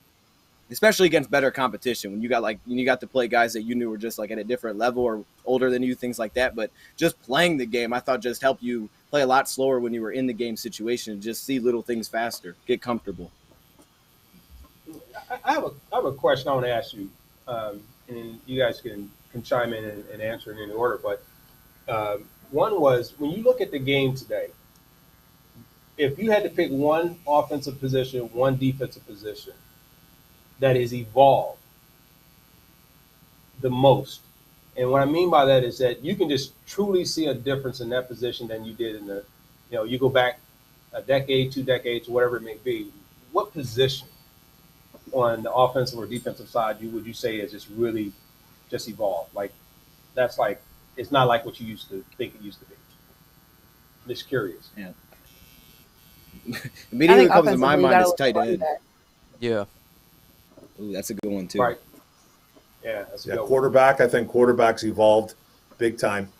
especially against better competition, when you got to play guys that you knew were just like at a different level or older than you, things like that. But just playing the game, I thought just helped you play a lot slower when you were in the game situation and just see little things faster, get comfortable. I have a question I want to ask you, and you guys can chime in and answer in any order. But one was, when you look at the game today, if you had to pick one offensive position, one defensive position that has evolved the most, and what I mean by that is that you can just truly see a difference in that position than you did in the, you go back a decade, 2 decades, whatever it may be. What position on the offensive or defensive side would you say is just really just evolved? Like, that's like, it's not like what you used to think it used to be. I'm just curious. Yeah. I Immediately think comes to offensively, my you mind gotta is look tight at running end. back. Yeah. Ooh, that's a good one too. Right. Yeah, that's a Yeah, good one. quarterback. I think quarterbacks evolved big time.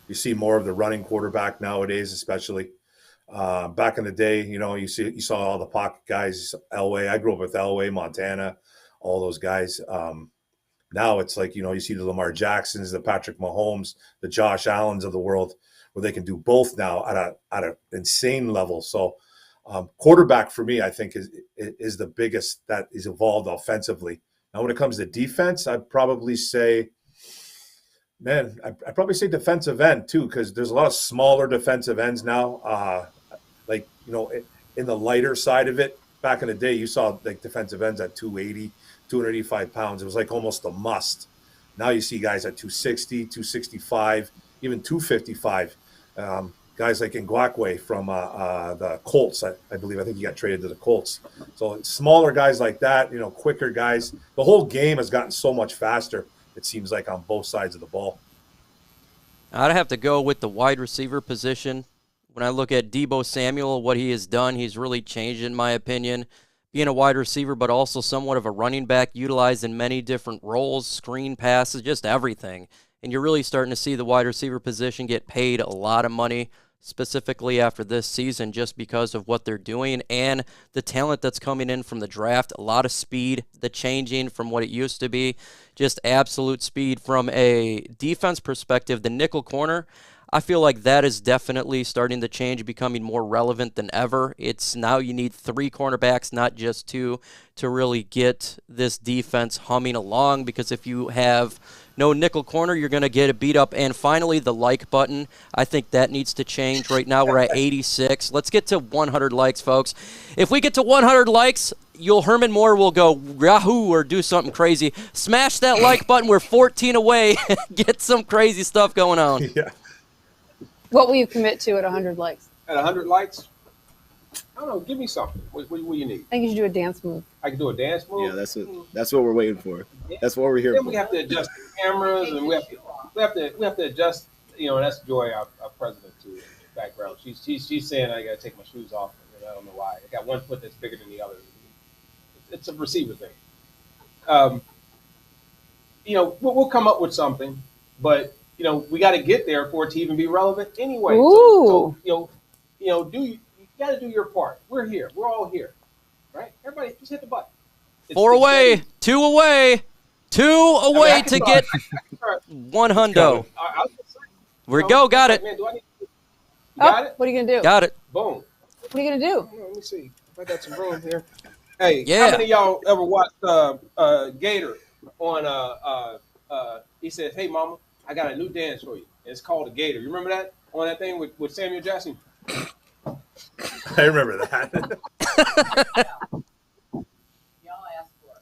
You see more of the running quarterback nowadays, especially. Back in the day, you saw all the pocket guys. Elway. I grew up with Elway, Montana, all those guys. Now it's like, you see the Lamar Jacksons, the Patrick Mahomes, the Josh Allens of the world, where they can do both now at an insane level. So quarterback for me, I think is the biggest that is evolved offensively. Now, when it comes to defense, I'd probably say, I'd probably say defensive end too, because there's a lot of smaller defensive ends now. In the lighter side of it, back in the day, you saw like defensive ends at 280, 285 pounds. It was like almost a must. Now you see guys at 260, 265, even 255. Guys like Ngakwe from the Colts, I believe. I think he got traded to the Colts. So smaller guys like that, quicker guys. The whole game has gotten so much faster, it seems like, on both sides of the ball. I'd have to go with the wide receiver position. When I look at Deebo Samuel, what he has done, he's really changed, in my opinion. Being a wide receiver, but also somewhat of a running back, utilized in many different roles, screen passes, just everything. And you're really starting to see the wide receiver position get paid a lot of money, specifically after this season, just because of what they're doing and the talent that's coming in from the draft. A lot of speed, the changing from what it used to be, just absolute speed. From a defense perspective, the nickel corner, I feel like that is definitely starting to change, becoming more relevant than ever. It's now you need 3 cornerbacks, not just 2, to really get this defense humming along, because if you have no nickel corner, you're going to get it beat up. And finally, the like button. I think that needs to change. Right now, we're at 86. Let's get to 100 likes, folks. If we get to 100 likes, Herman Moore will go Yahoo or do something crazy. Smash that like button. We're 14 away. Get some crazy stuff going on. Yeah. What will you commit to at 100 likes? At 100 likes, I don't know. Give me something. What do you need? I think you should do a dance move. I can do a dance move. Yeah, that's what we're waiting for. That's what we're here Then for. we have to adjust the cameras, and we have to adjust. You know, that's Joy, our president, too. In the background, she's saying I got to take my shoes off. And I don't know why. I got one foot that's bigger than the other. It's a receiver thing. You know, we'll come up with something, but you know, we got to get there for it to even be relevant anyway. So you got to do your part. We're here. We're all here, right? Everybody, just hit the button. Four away, two away to get one hundo. We go, got it. Man, do I need to, got it? What are you gonna do? Got it. Boom. What are you gonna do? Let me see if I got some room here. Hey, Yeah. how many of y'all ever watched Gator on he said, "Hey mama, I got a new dance for you. It's called a Gator." You remember that on that thing with Samuel Jackson? I remember that.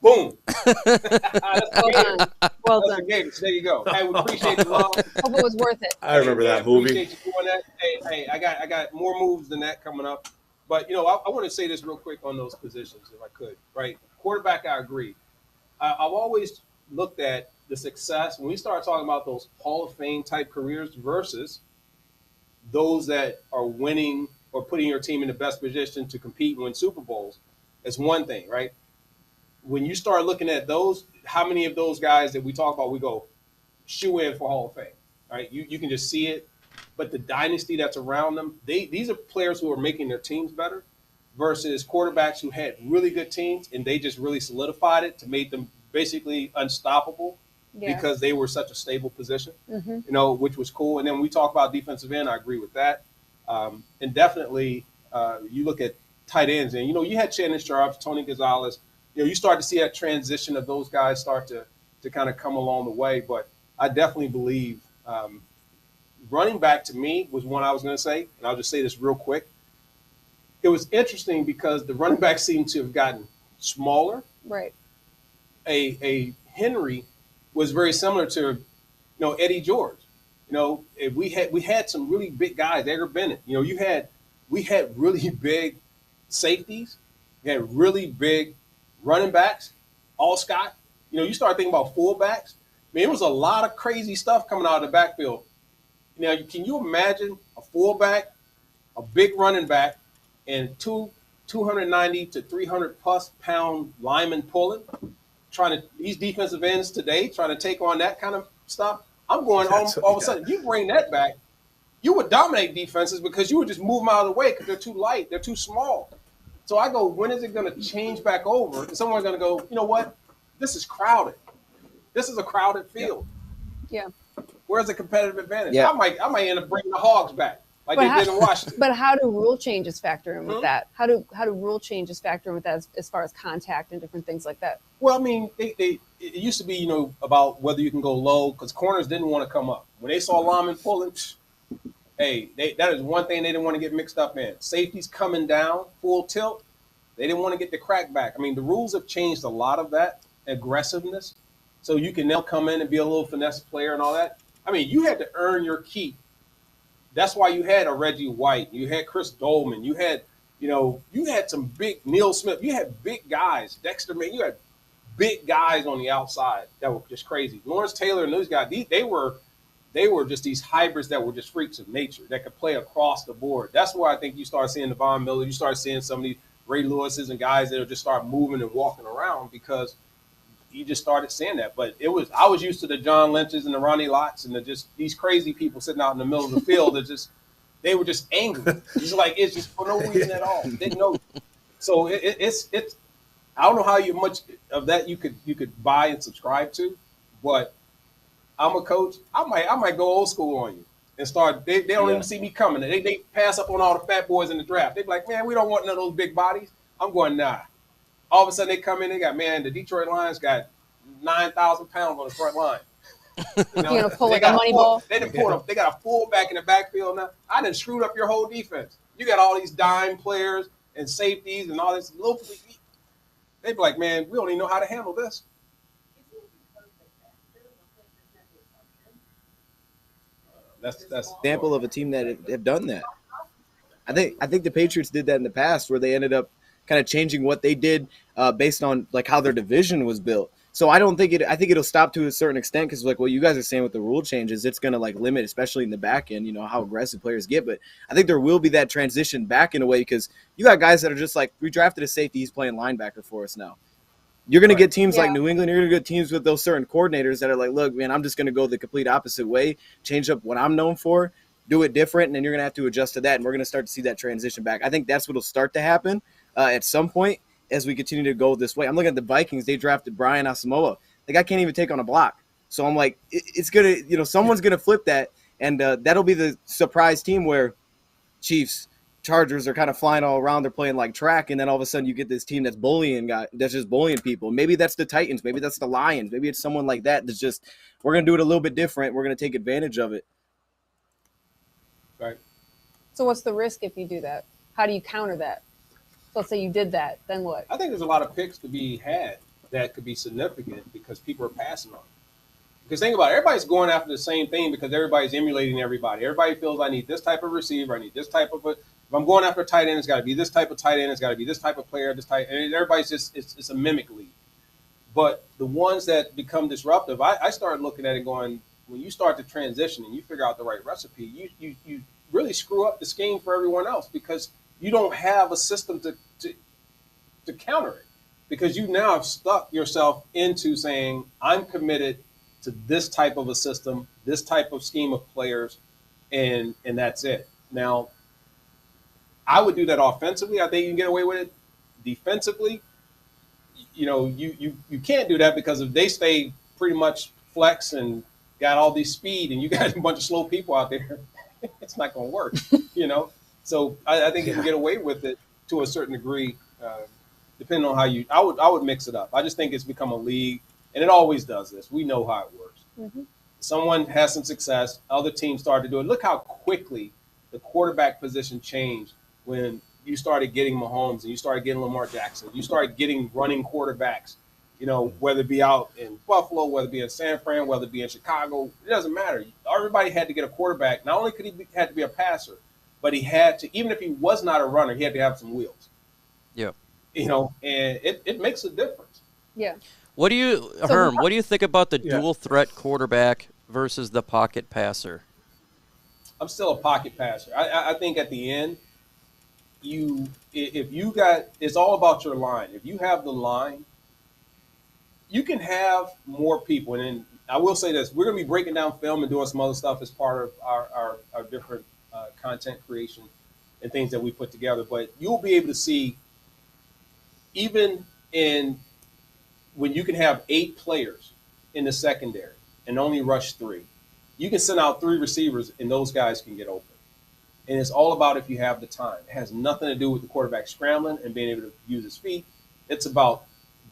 Boom. Well done. Well That's the done. Gator. So there you go. Hey, we appreciate the love. Hope it was worth it. I remember that movie. Appreciate you doing that. Hey, I got more moves than that coming up. But, you know, I want to say this real quick on those positions, if I could, right? Quarterback, I agree. I've always looked at the success when we start talking about those Hall of Fame type careers versus those that are winning or putting your team in the best position to compete and win Super Bowls. It's one thing, right? When you start looking at those, how many of those guys that we talk about, we go shoe in for Hall of Fame, right? You can just see it. But the dynasty that's around them, these are players who are making their teams better versus quarterbacks who had really good teams and they just really solidified it to make them basically unstoppable because they were such a stable position, you know, which was cool. And then when we talk about defensive end, I agree with that. And definitely you look at tight ends and, you know, you had Shannon Sharps, Tony Gonzalez. You know, you start to see that transition of those guys start to kind of come along the way. But I definitely believe running back to me was one I was going to say, and I'll just say this real quick. It was interesting because the running backs seem to have gotten smaller. Right. A Henry was very similar to, you know, Eddie George. You know, we had some really big guys. Edgar Bennett. You know, we had really big safeties. We had really big running backs. All Scott. You know, you start thinking about fullbacks. I mean, it was a lot of crazy stuff coming out of the backfield. Now, can you imagine a fullback, a big running back, and 290 to 300 plus pound linemen pulling, these defensive ends today trying to take on that kind of stuff? I'm going all of a sudden. You bring that back, you would dominate defenses because you would just move them out of the way because they're too light, they're too small. So I go, when is it going to change back over? And someone's going to go, you know what? This is crowded. This is a crowded field. Yeah. Where's the competitive advantage? Yeah. I might end up bringing the Hogs back like they did in Washington. But how do rule changes factor in with that? How do rule changes factor in with that as far as contact and different things like that? Well, I mean, it used to be, you know, about whether you can go low because corners didn't want to come up. When they saw linemen pulling, hey, that is one thing they didn't want to get mixed up in. Safeties coming down, full tilt, they didn't want to get the crack back. I mean, the rules have changed a lot of that aggressiveness. So you can now come in and be a little finesse player and all that. I mean, you had to earn your keep. That's why you had a Reggie White. You had Chris Dolman. You had some big Neil Smith. You had big guys. Dexter May. You had big guys on the outside that were just crazy. Lawrence Taylor and those guys, they were just these hybrids that were just freaks of nature that could play across the board. That's why I think you start seeing the Von Miller. You start seeing some of these Ray Lewis's and guys that will just start moving and walking around because you just started seeing that. But I was used to the John Lynch's and the Ronnie Lotts and these crazy people sitting out in the middle of the field that they were just angry. It's just for no reason at all. Didn't know. So it's I don't know how much of that you could buy and subscribe to, but I'm a coach. I might go old school on you and start. They don't even see me coming. They pass up on all the fat boys in the draft. They be like, man, we don't want none of those big bodies. I'm going, nah. All of a sudden they come in. They got, man, the Detroit Lions got 9,000 pounds on the front line. You know, You're gonna pull like a money ball. They got a full back in the backfield now. I done screwed up your whole defense. You got all these dime players and safeties and all this little. They be like, man, we don't even know how to handle this. That's Example of a team that have done that. I think the Patriots did that in the past, where they ended up kind of changing what they did based on like how their division was built. So I don't think it. I think it'll stop to a certain extent, because like what you guys are saying with the rule changes, it's going to like limit, especially in the back end, how aggressive players get. But I think there will be that transition back in a way, because you got guys that are just like, we drafted a safety, he's playing linebacker for us now. You're going to get teams like New England. You're going to get teams with those certain coordinators that are like, look, man, I'm just going to go the complete opposite way, change up what I'm known for, do it different, and then you're going to have to adjust to that, and we're going to start to see that transition back. I think that's what will start to happen at some point as we continue to go this way. I'm looking at the Vikings. They drafted Brian Asamoah. The guy can't even take on a block. So I'm like, it's going to, someone's going to flip that, and that'll be the surprise team where Chiefs, Chargers are kind of flying all around. They're playing like track, and then all of a sudden you get this team that's just bullying people. Maybe that's the Titans. Maybe that's the Lions. Maybe it's someone like that that's just, we're going to do it a little bit different. We're going to take advantage of it. Right. So what's the risk if you do that? How do you counter that? So let's say you did that, then what? I think there's a lot of picks to be had that could be significant because people are passing on. Because think about it, everybody's going after the same thing because everybody's emulating everybody. Everybody feels I need this type of receiver, I need this type of if I'm going after a tight end, it's got to be this type of tight end, it's got to be this type of player, this type, and everybody's just it's a mimic league. But the ones that become disruptive, I started looking at it going, when you start to transition and you figure out the right recipe, you really screw up the scheme for everyone else because you don't have a system to counter it. Because you now have stuck yourself into saying, I'm committed to this type of a system, this type of scheme of players, and that's it. Now, I would do that offensively. I think you can get away with it. Defensively, you can't do that because if they stay pretty much flex and got all this speed and you got a bunch of slow people out there, it's not going to work, So I think you can get away with it to a certain degree, depending on how I would mix it up. I just think it's become a league, and it always does this. We know how it works. Mm-hmm. Someone has some success, other teams start to do it. Look how quickly the quarterback position changed when you started getting Mahomes and you started getting Lamar Jackson. You started getting running quarterbacks, whether it be out in Buffalo, whether it be in San Fran, whether it be in Chicago, it doesn't matter. Everybody had to get a quarterback. Not only could he had to be a passer, but he had to, even if he was not a runner, he had to have some wheels. Yeah. And it makes a difference. Yeah. What do you think about the dual threat quarterback versus the pocket passer? I'm still a pocket passer. I think at the end, it's all about your line. If you have the line, you can have more people. And then I will say this, we're going to be breaking down film and doing some other stuff as part of our different content creation and things that we put together. But you'll be able to see, even when you can have 8 players in the secondary and only rush 3, you can send out 3 receivers and those guys can get open. And it's all about if you have the time. It has nothing to do with the quarterback scrambling and being able to use his feet. It's about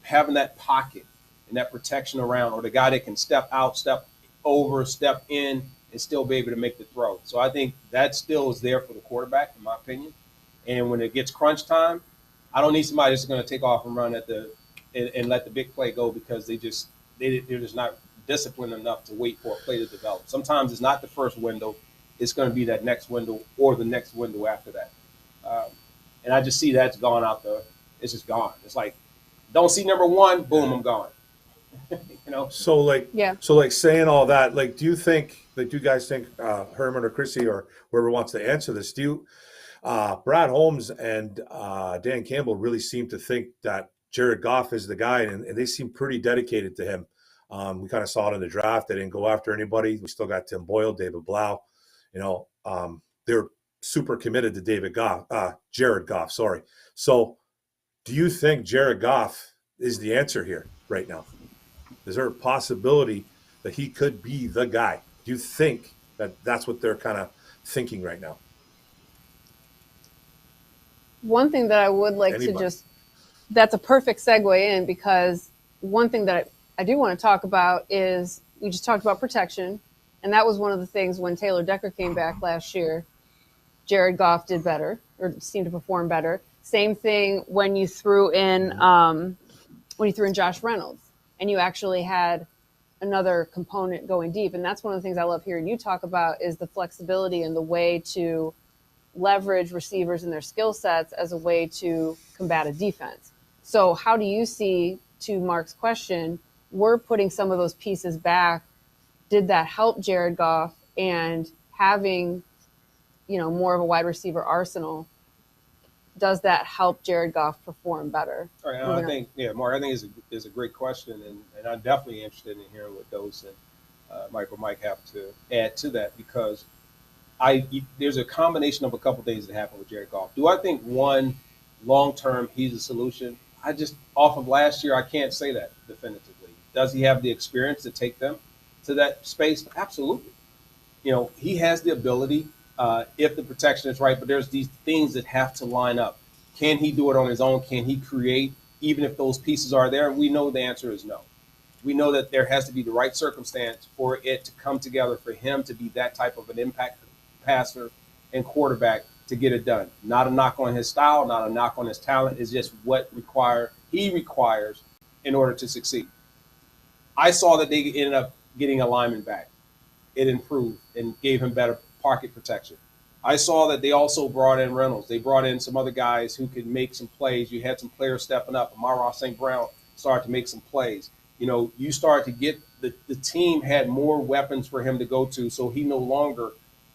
having that pocket and that protection around, or the guy that can step out, step over, step in, and still be able to make the throw. So I think that still is there for the quarterback, in my opinion. And when it gets crunch time, I don't need somebody that's going to take off and run and let the big play go because they're just not disciplined enough to wait for a play to develop. Sometimes it's not the first window. It's going to be that next window or the next window after that. And I just see that's gone out there. It's just gone. It's like, don't see number 1, boom, I'm gone. So saying all that, do you guys think Herman or Chrissy or whoever wants to answer this, Brad Holmes and Dan Campbell really seem to think that Jared Goff is the guy, and they seem pretty dedicated to him. We kind of saw it in the draft. They didn't go after anybody. We still got Tim Boyle, David Blau. They're super committed to Jared Goff. Sorry. So do you think Jared Goff is the answer here right now? Is there a possibility that he could be the guy? Do you think that that's what they're kind of thinking right now? One thing that I would like that's a perfect segue in, because one thing that I do want to talk about is, we just talked about protection. And that was one of the things when Taylor Decker came back last year, Jared Goff did better, or seemed to perform better. Same thing when you threw in Josh Reynolds, and you actually had another component going deep. And that's one of the things I love hearing you talk about, is the flexibility and the way to leverage receivers and their skill sets as a way to combat a defense. So how do you see, to Mark's question, we're putting some of those pieces back. Did that help Jared Goff, and having, more of a wide receiver arsenal, does that help Jared Goff perform better? All right, I think, Mark, I think is a great question, and I'm definitely interested in hearing what Dose and Mike have to add to that, because there's a combination of a couple things that happen with Jared Goff. Do I think one, long-term, he's a solution? Off of last year, I can't say that definitively. Does he have the experience to take them to that space? Absolutely. He has the ability if the protection is right, but there's these things that have to line up. Can he do it on his own? Can he create, even if those pieces are there? We know the answer is no. We know that there has to be the right circumstance for it to come together, for him to be that type of an impact passer and quarterback to get it done. Not a knock on his style, not a knock on his talent. It's just what he requires in order to succeed. I saw that they ended up getting a lineman back. It improved and gave him better pocket protection. I saw that they also brought in Reynolds. They brought in some other guys who could make some plays. You had some players stepping up. Amara St. Brown started to make some plays. You started to get the team had more weapons for him to go to, so he no longer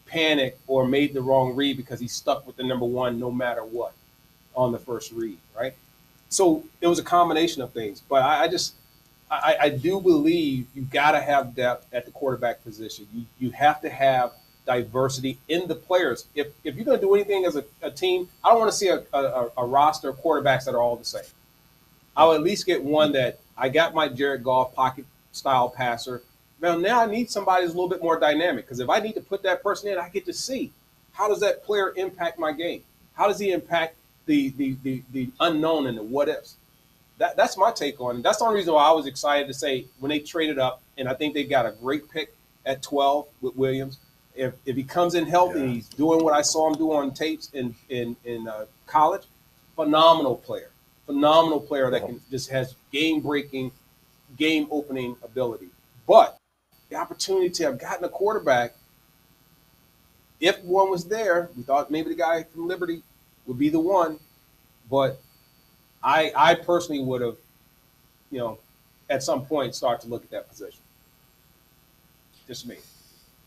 panicked or made the wrong read because he stuck with the number one no matter what on the first read, right? So it was a combination of things. But I do believe you got to have depth at the quarterback position. You have to have diversity in the players. If you're going to do anything as a team, I don't want to see a roster of quarterbacks that are all the same. I'll at least get one that I got my Jared Goff pocket style passer. Now I need somebody who's a little bit more dynamic, because if I need to put that person in, I get to see how does that player impact my game? How does he impact the unknown and the what ifs? That's my take on it. That's the only reason why I was excited to say when they traded up, and I think they got a great pick at 12 with Williams. If he comes in healthy, he's doing what I saw him do on tapes in college, phenomenal player that just has game-breaking, game-opening ability. But the opportunity to have gotten a quarterback, if one was there, we thought maybe the guy from Liberty would be the one, but I personally would have, at some point start to look at that position. Just me.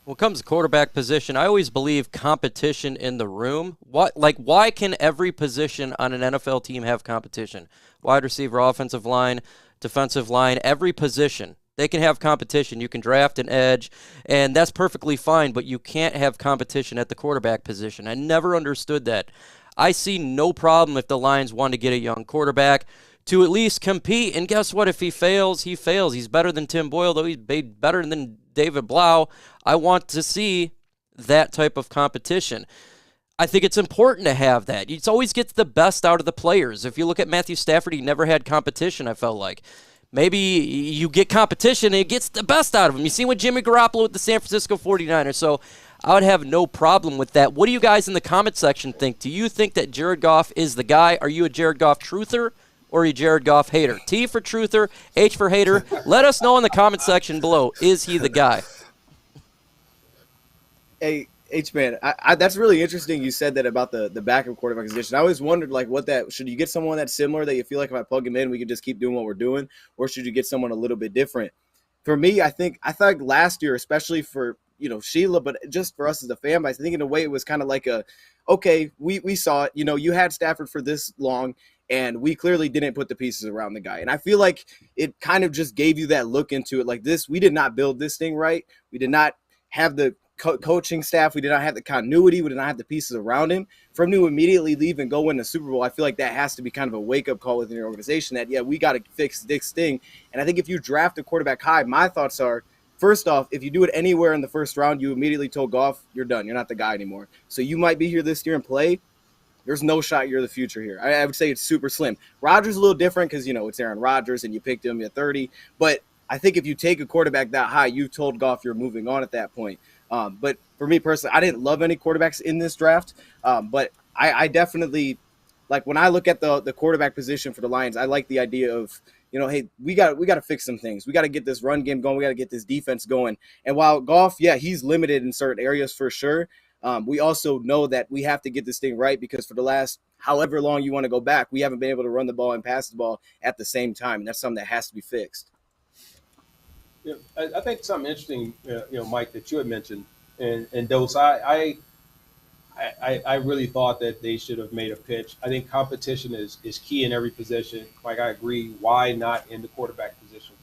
When it comes to quarterback position, I always believe competition in the room. Why can every position on an NFL team have competition? Wide receiver, offensive line, defensive line, every position. They can have competition. You can draft an edge, and that's perfectly fine, but you can't have competition at the quarterback position. I never understood that. I see no problem if the Lions want to get a young quarterback to at least compete. And guess what? If he fails, he fails. He's better than Tim Boyle, though he's better than David Blau. I want to see that type of competition. I think it's important to have that. It always gets the best out of the players. If you look at Matthew Stafford, he never had competition, I felt like. Maybe you get competition and it gets the best out of him. You see with Jimmy Garoppolo with the San Francisco 49ers. So I would have no problem with that. What do you guys in the comment section think? Do you think that Jared Goff is the guy? Are you a Jared Goff truther or are you a Jared Goff hater? T for truther, H for hater. Let us know in the comment section below. Is he the guy? Hey, H-Man, that's really interesting you said that about the backup quarterback position. I always wondered, should you get someone that's similar that you feel like if I plug him in, we can just keep doing what we're doing, or should you get someone a little bit different? For me, I thought last year, especially for, Sheila, but just for us as a fan base, I think in a way it was kind of like okay, we saw it, you had Stafford for this long, and we clearly didn't put the pieces around the guy. And I feel like it kind of just gave you that look into it, like we did not build this thing right. We did not have the coaching staff. We did not have the continuity. We did not have the pieces around him. For him to immediately leave and go win the Super Bowl, I feel like that has to be kind of a wake-up call within your organization that, we got to fix this thing. And I think if you draft a quarterback high, my thoughts are, first off, if you do it anywhere in the first round, you immediately told Goff, you're done. You're not the guy anymore. So you might be here this year and play. There's no shot you're the future here. I would say it's super slim. Rodgers is a little different because, it's Aaron Rodgers and you picked him at 30. But I think if you take a quarterback that high, you've told Goff you're moving on at that point. But for me personally, I didn't love any quarterbacks in this draft. But I definitely, when I look at the quarterback position for the Lions, I like the idea of, hey, we got to fix some things. We got to get this run game going. We got to get this defense going. And while Goff, he's limited in certain areas for sure. we also know that we have to get this thing right because for the last however long you want to go back, we haven't been able to run the ball and pass the ball at the same time. And that's something that has to be fixed. Yeah, I think something interesting, Mike, that you had mentioned, and Dose, I really thought that they should have made a pitch. I think competition is key in every position. Like, I agree. Why not in the quarterback position?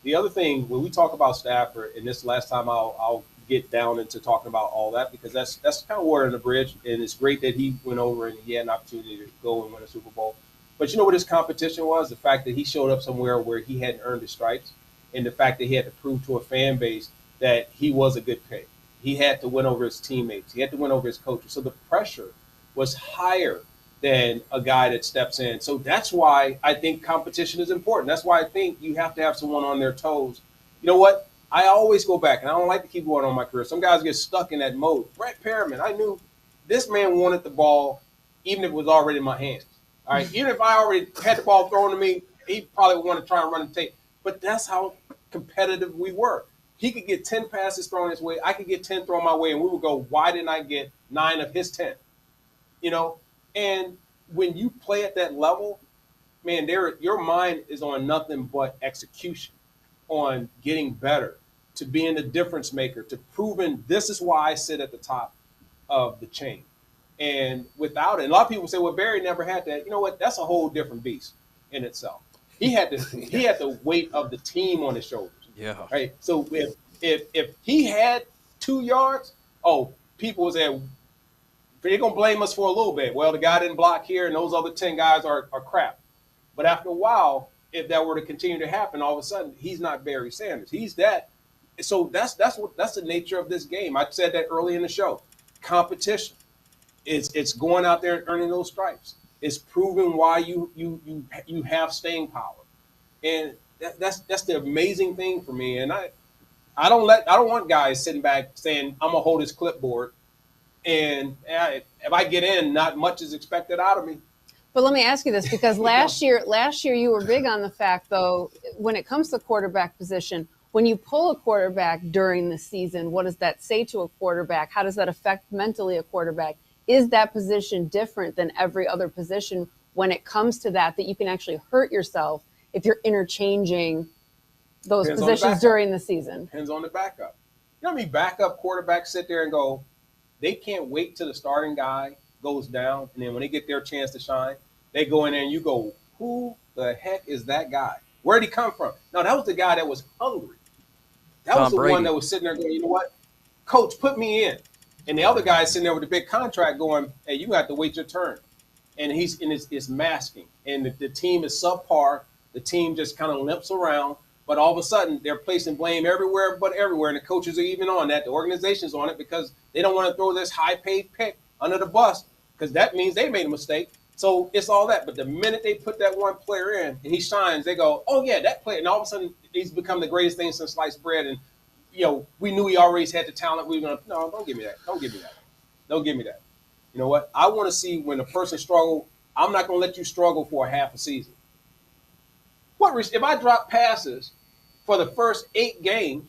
The other thing, when we talk about Stafford, and this last time I'll get down into talking about all that because that's kind of water in the bridge, and it's great that he went over and he had an opportunity to go and win a Super Bowl. But you know what his competition was? The fact that he showed up somewhere where he hadn't earned his stripes, and the fact that he had to prove to a fan base that he was a good pick. He had to win over his teammates. He had to win over his coaches. So the pressure was higher than a guy that steps in. So that's why I think competition is important. That's why I think you have to have someone on their toes. You know what? I always go back, and I don't like to keep going on my career. Some guys get stuck in that mode. Brett Perriman, I knew this man wanted the ball even if it was already in my hands. All right, even if I already had the ball thrown to me, he probably would want to try and run the tape. But that's how competitive we were. He could get 10 passes thrown his way. I could get 10 thrown my way, and we would go, why didn't I get 9 of his 10? And when you play at that level, man, your mind is on nothing but execution, on getting better, to being the difference maker, to proving this is why I sit at the top of the chain. And without it, and a lot of people say, well, Barry never had that. You know what? That's a whole different beast in itself. He had the weight of the team on his shoulders. Yeah. Right. So if he had 2 yards, people was saying they're gonna blame us for a little bit. Well, the guy didn't block here, and those other 10 guys are crap. But after a while, if that were to continue to happen, all of a sudden he's not Barry Sanders. He's that. So that's the nature of this game. I said that early in the show. Competition. It's going out there and earning those stripes. It's proving why you have staying power. And that's the amazing thing for me. And I don't want guys sitting back saying I'm gonna hold his clipboard, and if I get in, not much is expected out of me. But let me ask you this, because last year you were big on the fact, though, when it comes to quarterback position, when you pull a quarterback during the season, what does that say to a quarterback? How does that affect mentally a quarterback? Is that position different than every other position when it comes to that you can actually hurt yourself if you're interchanging those positions during the season? Depends on the backup. You know how many backup quarterbacks sit there and go, they can't wait till the starting guy goes down, and then when they get their chance to shine, they go in there and you go, who the heck is that guy? Where'd he come from? No, that was the guy that was hungry. That was the one that was sitting there going, you know what? Coach, put me in. And the other guy is sitting there with a big contract going, hey, you have to wait your turn. And it's masking. And the team is subpar. The team just kind of limps around. But all of a sudden, they're placing blame everywhere but everywhere. And the coaches are even on that. The organization's on it because they don't want to throw this high-paid pick under the bus because that means they made a mistake. So it's all that. But the minute they put that one player in and he shines, they go, oh, yeah, that player. And all of a sudden, he's become the greatest thing since sliced bread. And, we knew he always had the talent. We were going to, no, don't give me that. Don't give me that. Don't give me that. You know what? I want to see when a person struggle. I'm not going to let you struggle for a half a season. If I drop passes for the first 8 games,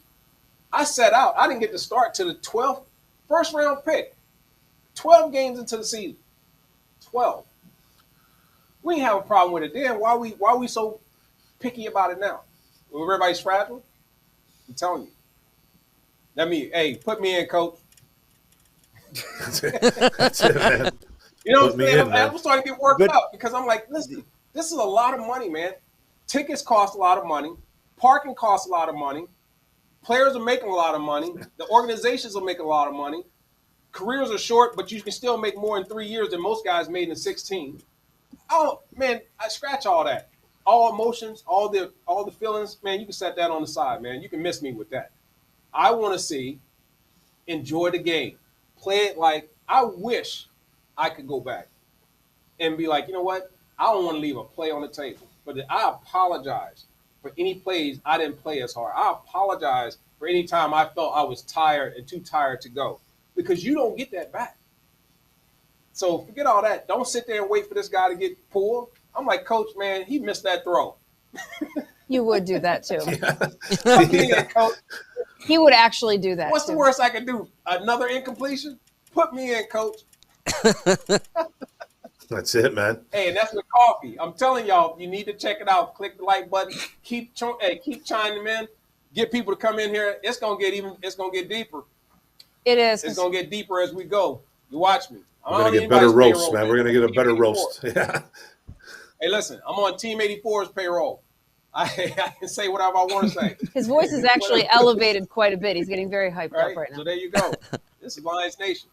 I sat out. I didn't get to start to the 12th first round pick. 12 games into the season. 12. We ain't have a problem with it then. Why we so picky about it now? Well, everybody's fragile? I'm telling you. Put me in, coach. That's it, man. You know what I'm saying? I'm starting to get worked up because I'm like, listen, this is a lot of money, man. Tickets cost a lot of money. Parking costs a lot of money. Players are making a lot of money. The organizations will make a lot of money. Careers are short, but you can still make more in 3 years than most guys made in 16. Oh, man, I scratch all that. All emotions, all the feelings, man, you can set that on the side, man. You can miss me with that. I want to see, enjoy the game. Play it like, I wish I could go back and be like, you know what? I don't want to leave a play on the table. But I apologize for any plays I didn't play as hard. I apologize for any time I felt I was tired and too tired to go. Because you don't get that back. So forget all that. Don't sit there and wait for this guy to get pulled. I'm like, Coach, man, he missed that throw. You would do that too. Yeah. Coach. He would actually do that. What's the worst I could do? Another incompletion? Put me in, coach. That's it, man. Hey, and that's with coffee. I'm telling y'all, you need to check it out. Click the like button. Keep chiming in. Get people to come in here. It's gonna get deeper. It is. It's gonna get deeper as we go. You watch me. We're gonna get better roasts, man. We're gonna get a better roast. Yeah. Hey, listen, I'm on Team 84's payroll. I can say whatever I want to say. His voice is actually elevated quite a bit. He's getting very hyped up right now. So there you go. This is Lions Nation.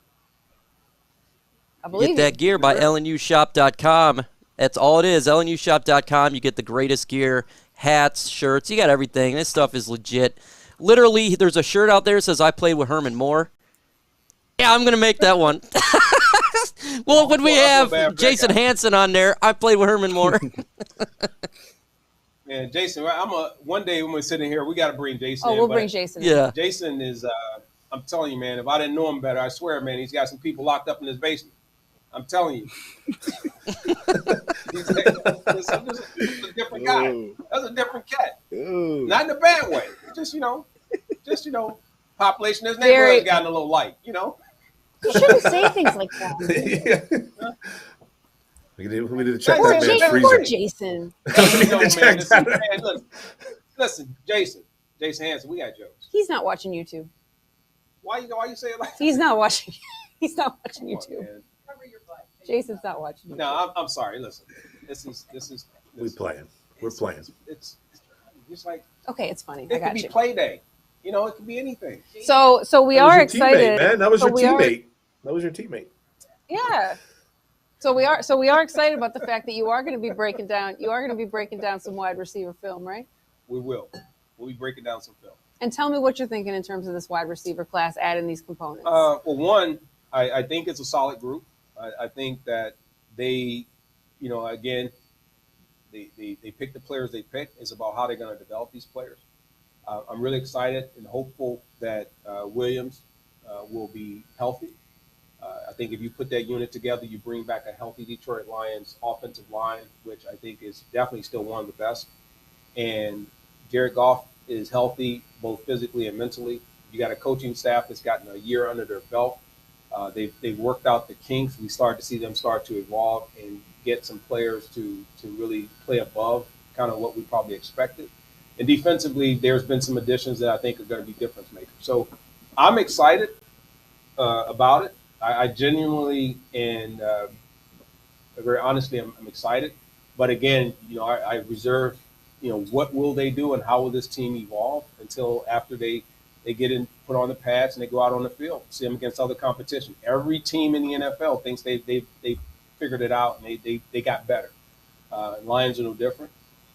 I believe Get that gear by LNUshop.com. That's all it is, LNUshop.com. You get the greatest gear, hats, shirts. You got everything. This stuff is legit. Literally, there's a shirt out there that says, I played with Herman Moore. Yeah, I'm going to make that one. Well, when we have Jason Hansen on there, I played with Herman Moore. Man, Jason, one day when we're sitting here, we got to bring Jason in. We'll bring Jason in. Yeah. Jason is, I'm telling you, man, if I didn't know him better, I swear, man, he's got some people locked up in his basement. I'm telling you. He's a different guy. That's a different cat. Ooh. Not in a bad way. Just, population in his neighborhood has gotten a little light, You shouldn't say things like that. We need to check Poor that man's Jason. freezer. Poor Jason. Listen, Jason Hansen, we got jokes. He's not watching YouTube. Why you say it like that? He's not watching. He's not watching Come on, YouTube. man. Jason's not watching YouTube. No, I'm sorry. Listen, this is. We're playing. It's just like Okay, it's funny. I it could got be you. play day. It could be anything. So we That was are your excited. teammate, man. That was So your we are- teammate. That was your teammate. Yeah. So we are excited about the fact that you are going to be breaking down. You are going to be breaking down some wide receiver film, right? We will. We'll be breaking down some film. And tell me what you're thinking in terms of this wide receiver class, adding these components. Well, one, I think it's a solid group. I think that they, again, they pick the players they pick. It's about how they're going to develop these players. I'm really excited and hopeful that Williams will be healthy. I think if you put that unit together, you bring back a healthy Detroit Lions offensive line, which I think is definitely still one of the best. And Jared Goff is healthy, both physically and mentally. You got a coaching staff that's gotten a year under their belt. They've worked out the kinks. We start to see them start to evolve and get some players to really play above kind of what we probably expected. And defensively, there's been some additions that I think are going to be difference makers. So I'm excited about it. I genuinely and very honestly, I'm excited. But again, I reserve, what will they do and how will this team evolve until after they get in, put on the pads and they go out on the field, see them against other competition. Every team in the NFL thinks they figured it out and they got better. Lions are no different,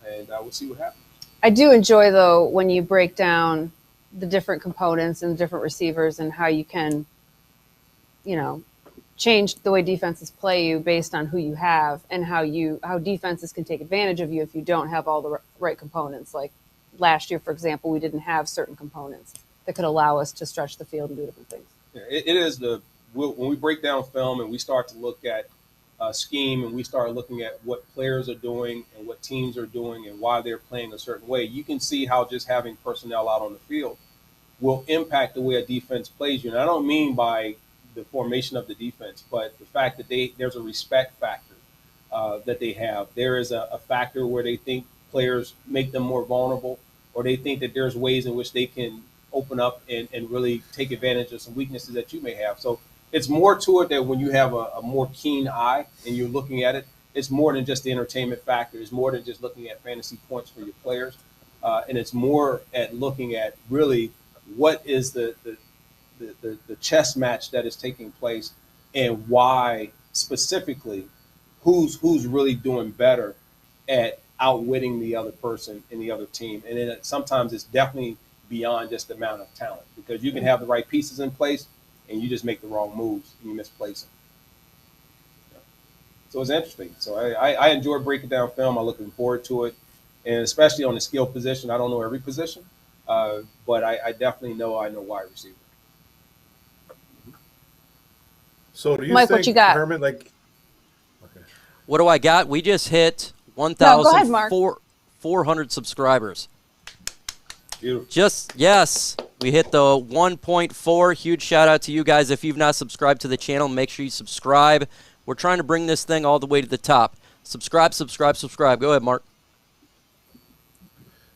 and we'll see what happens. I do enjoy, though, when you break down the different components and different receivers and how you can, change the way defenses play you based on who you have and how defenses can take advantage of you if you don't have all the right components. Like last year, for example, we didn't have certain components that could allow us to stretch the field and do different things. Yeah, it is when we break down film and we start to look at scheme and we start looking at what players are doing and what teams are doing and why they're playing a certain way, you can see how just having personnel out on the field will impact the way a defense plays you. And I don't mean by the formation of the defense, but the fact that there's a respect factor that they have. There is a factor where they think players make them more vulnerable, or they think that there's ways in which they can open up and really take advantage of some weaknesses that you may have. So it's more to it that when you have a more keen eye and you're looking at it, it's more than just the entertainment factor. It's more than just looking at fantasy points for your players. And it's more at looking at really what is the chess match that is taking place and why specifically who's really doing better at outwitting the other person in the other team. And then sometimes it's definitely beyond just the amount of talent, because you can have the right pieces in place and you just make the wrong moves and you misplace them. So it's interesting. So I enjoy breaking down film. I'm looking forward to it. And especially on the skill position, I don't know every position, but I definitely know wide receiver. So do you Mike, think, what you got? Herman, okay. What do I got? We just hit No, go ahead, Mark. 1,400 subscribers. Beautiful. Yes, We hit the 1.4. Huge shout out to you guys. If you've not subscribed to the channel, make sure you subscribe. We're trying to bring this thing all the way to the top. Subscribe, subscribe, subscribe. Go ahead, Mark.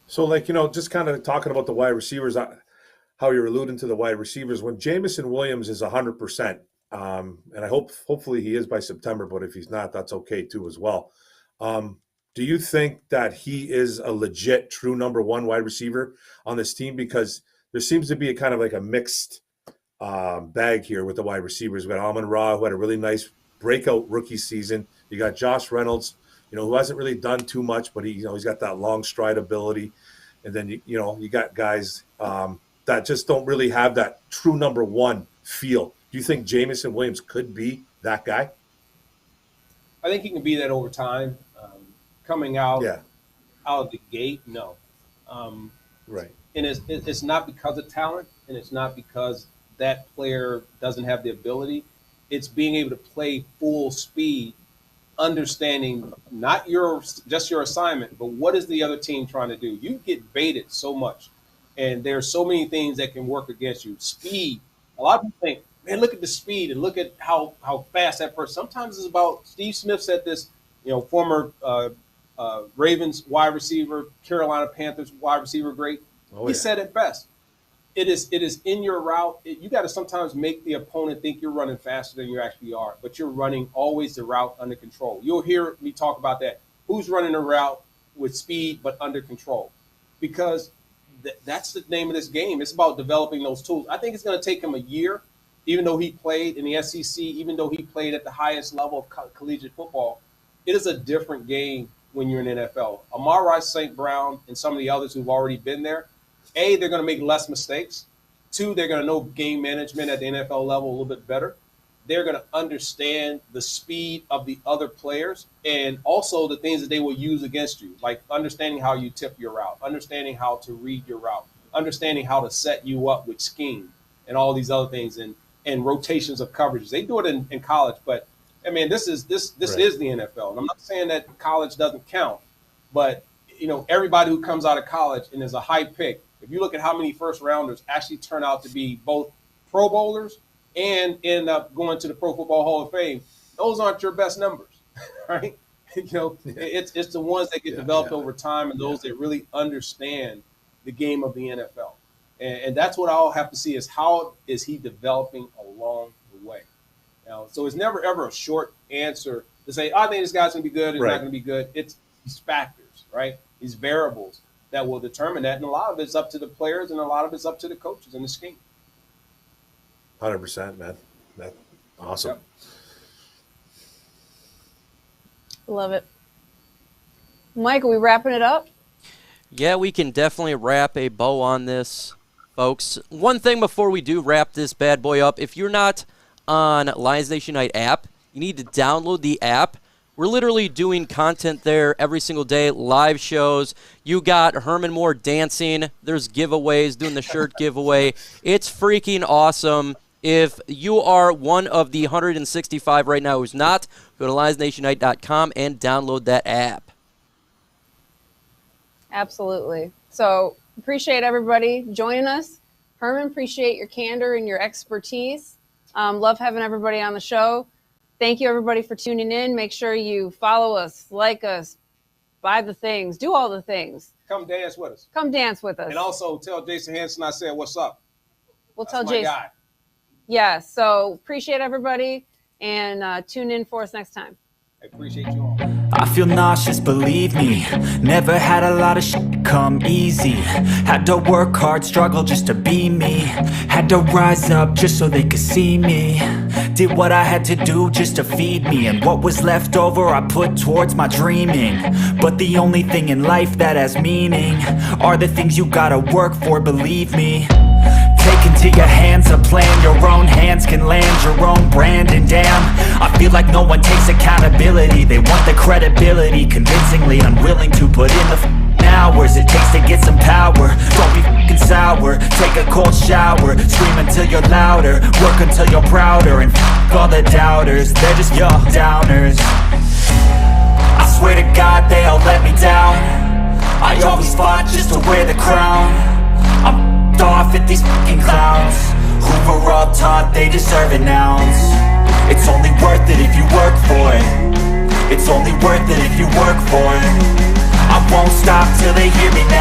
So, like, just kind of talking about the wide receivers, how you're alluding to the wide receivers. When Jemson Williams is 100%, and I hopefully he is by September, but if he's not, that's okay too as well. Do you think that he is a legit, true number one wide receiver on this team? Because there seems to be a kind of like a mixed bag here with the wide receivers. We got Amon-Ra, who had a really nice breakout rookie season. You got Josh Reynolds, who hasn't really done too much, but he's got that long stride ability. And then you got guys that just don't really have that true number one feel. Do you think Jemson Williams could be that guy? I think he can be that over time. Coming out of the gate, no. Right. And it's not because of talent, and it's not because that player doesn't have the ability. It's being able to play full speed, understanding not just your assignment, but what is the other team trying to do. You get baited so much, and there's so many things that can work against you. Speed. A lot of people think, man, look at the speed and look at how fast that person. Sometimes it's about, Steve Smith said this, former Ravens wide receiver, Carolina Panthers wide receiver great. He said it best. It is in your route. You got to sometimes make the opponent think you're running faster than you actually are, but you're running always the route under control. You'll hear me talk about that. Who's running a route with speed but under control? Because that's the name of this game. It's about developing those tools. I think it's going to take him a year, even though he played in the SEC, even though he played at the highest level of collegiate football. It is a different game when you're in the NFL. Amon-Ra St. Brown and some of the others who've already been there, A, they're going to make less mistakes. 2, they're going to know game management at the NFL level a little bit better. They're going to understand the speed of the other players and also the things that they will use against you, like understanding how you tip your route, understanding how to read your route, understanding how to set you up with scheme and all these other things and rotations of coverages. They do it in college, but I mean, this is the NFL. And I'm not saying that college doesn't count, but everybody who comes out of college and is a high pick, if you look at how many first rounders actually turn out to be both Pro Bowlers and end up going to the Pro Football Hall of Fame, those aren't your best numbers, right? It's the ones that get developed over time and those that really understand the game of the NFL. And that's what I'll have to see is how is he developing along the way. So it's never, ever a short answer to say, I think this guy's going to be good, he's not going to be good. It's these factors, right? These variables that will determine that. And a lot of it's up to the players and a lot of it's up to the coaches and the scheme. 100%, man. That's awesome. Yep. Love it. Mike, are we wrapping it up? Yeah, we can definitely wrap a bow on this, folks. One thing before we do wrap this bad boy up, if you're not on Lions Nation Night app, you need to download the app. We're literally doing content there every single day, live shows. You got Herman Moore dancing. There's giveaways, doing the shirt giveaway. It's freaking awesome. If you are one of the 165 right now who's not, go to lionsnationnight.com and download that app. Absolutely. So appreciate everybody joining us. Herman, appreciate your candor and your expertise. Love having everybody on the show. Thank you, everybody, for tuning in. Make sure you follow us, like us, buy the things, do all the things. Come dance with us. Come dance with us. And also tell Jason Hanson I said, what's up? We'll That's tell my Jason. guy. Yeah, so appreciate everybody, and tune in for us next time. I appreciate you all. I feel nauseous, believe me. Never had a lot of shit come easy. Had to work hard, struggle just to be me. Had to rise up just so they could see me. Did what I had to do just to feed me. And what was left over I put towards my dreaming. But the only thing in life that has meaning are the things you gotta work for, believe me. Take into your hands a plan, your own hands can land your own brand. And damn, I feel like no one takes accountability. They want the credibility, convincingly unwilling to put in the hours it takes to get some power. Don't be fucking sour, take a cold shower. Scream until you're louder, work until you're prouder. And all the doubters, they're just your downers. I swear to God they all let me down. I always fought just to wear the crown. I'm off at these deserve an ounce. It's only worth it if you work for it. It's only worth it if you work for it. I won't stop till they hear me now.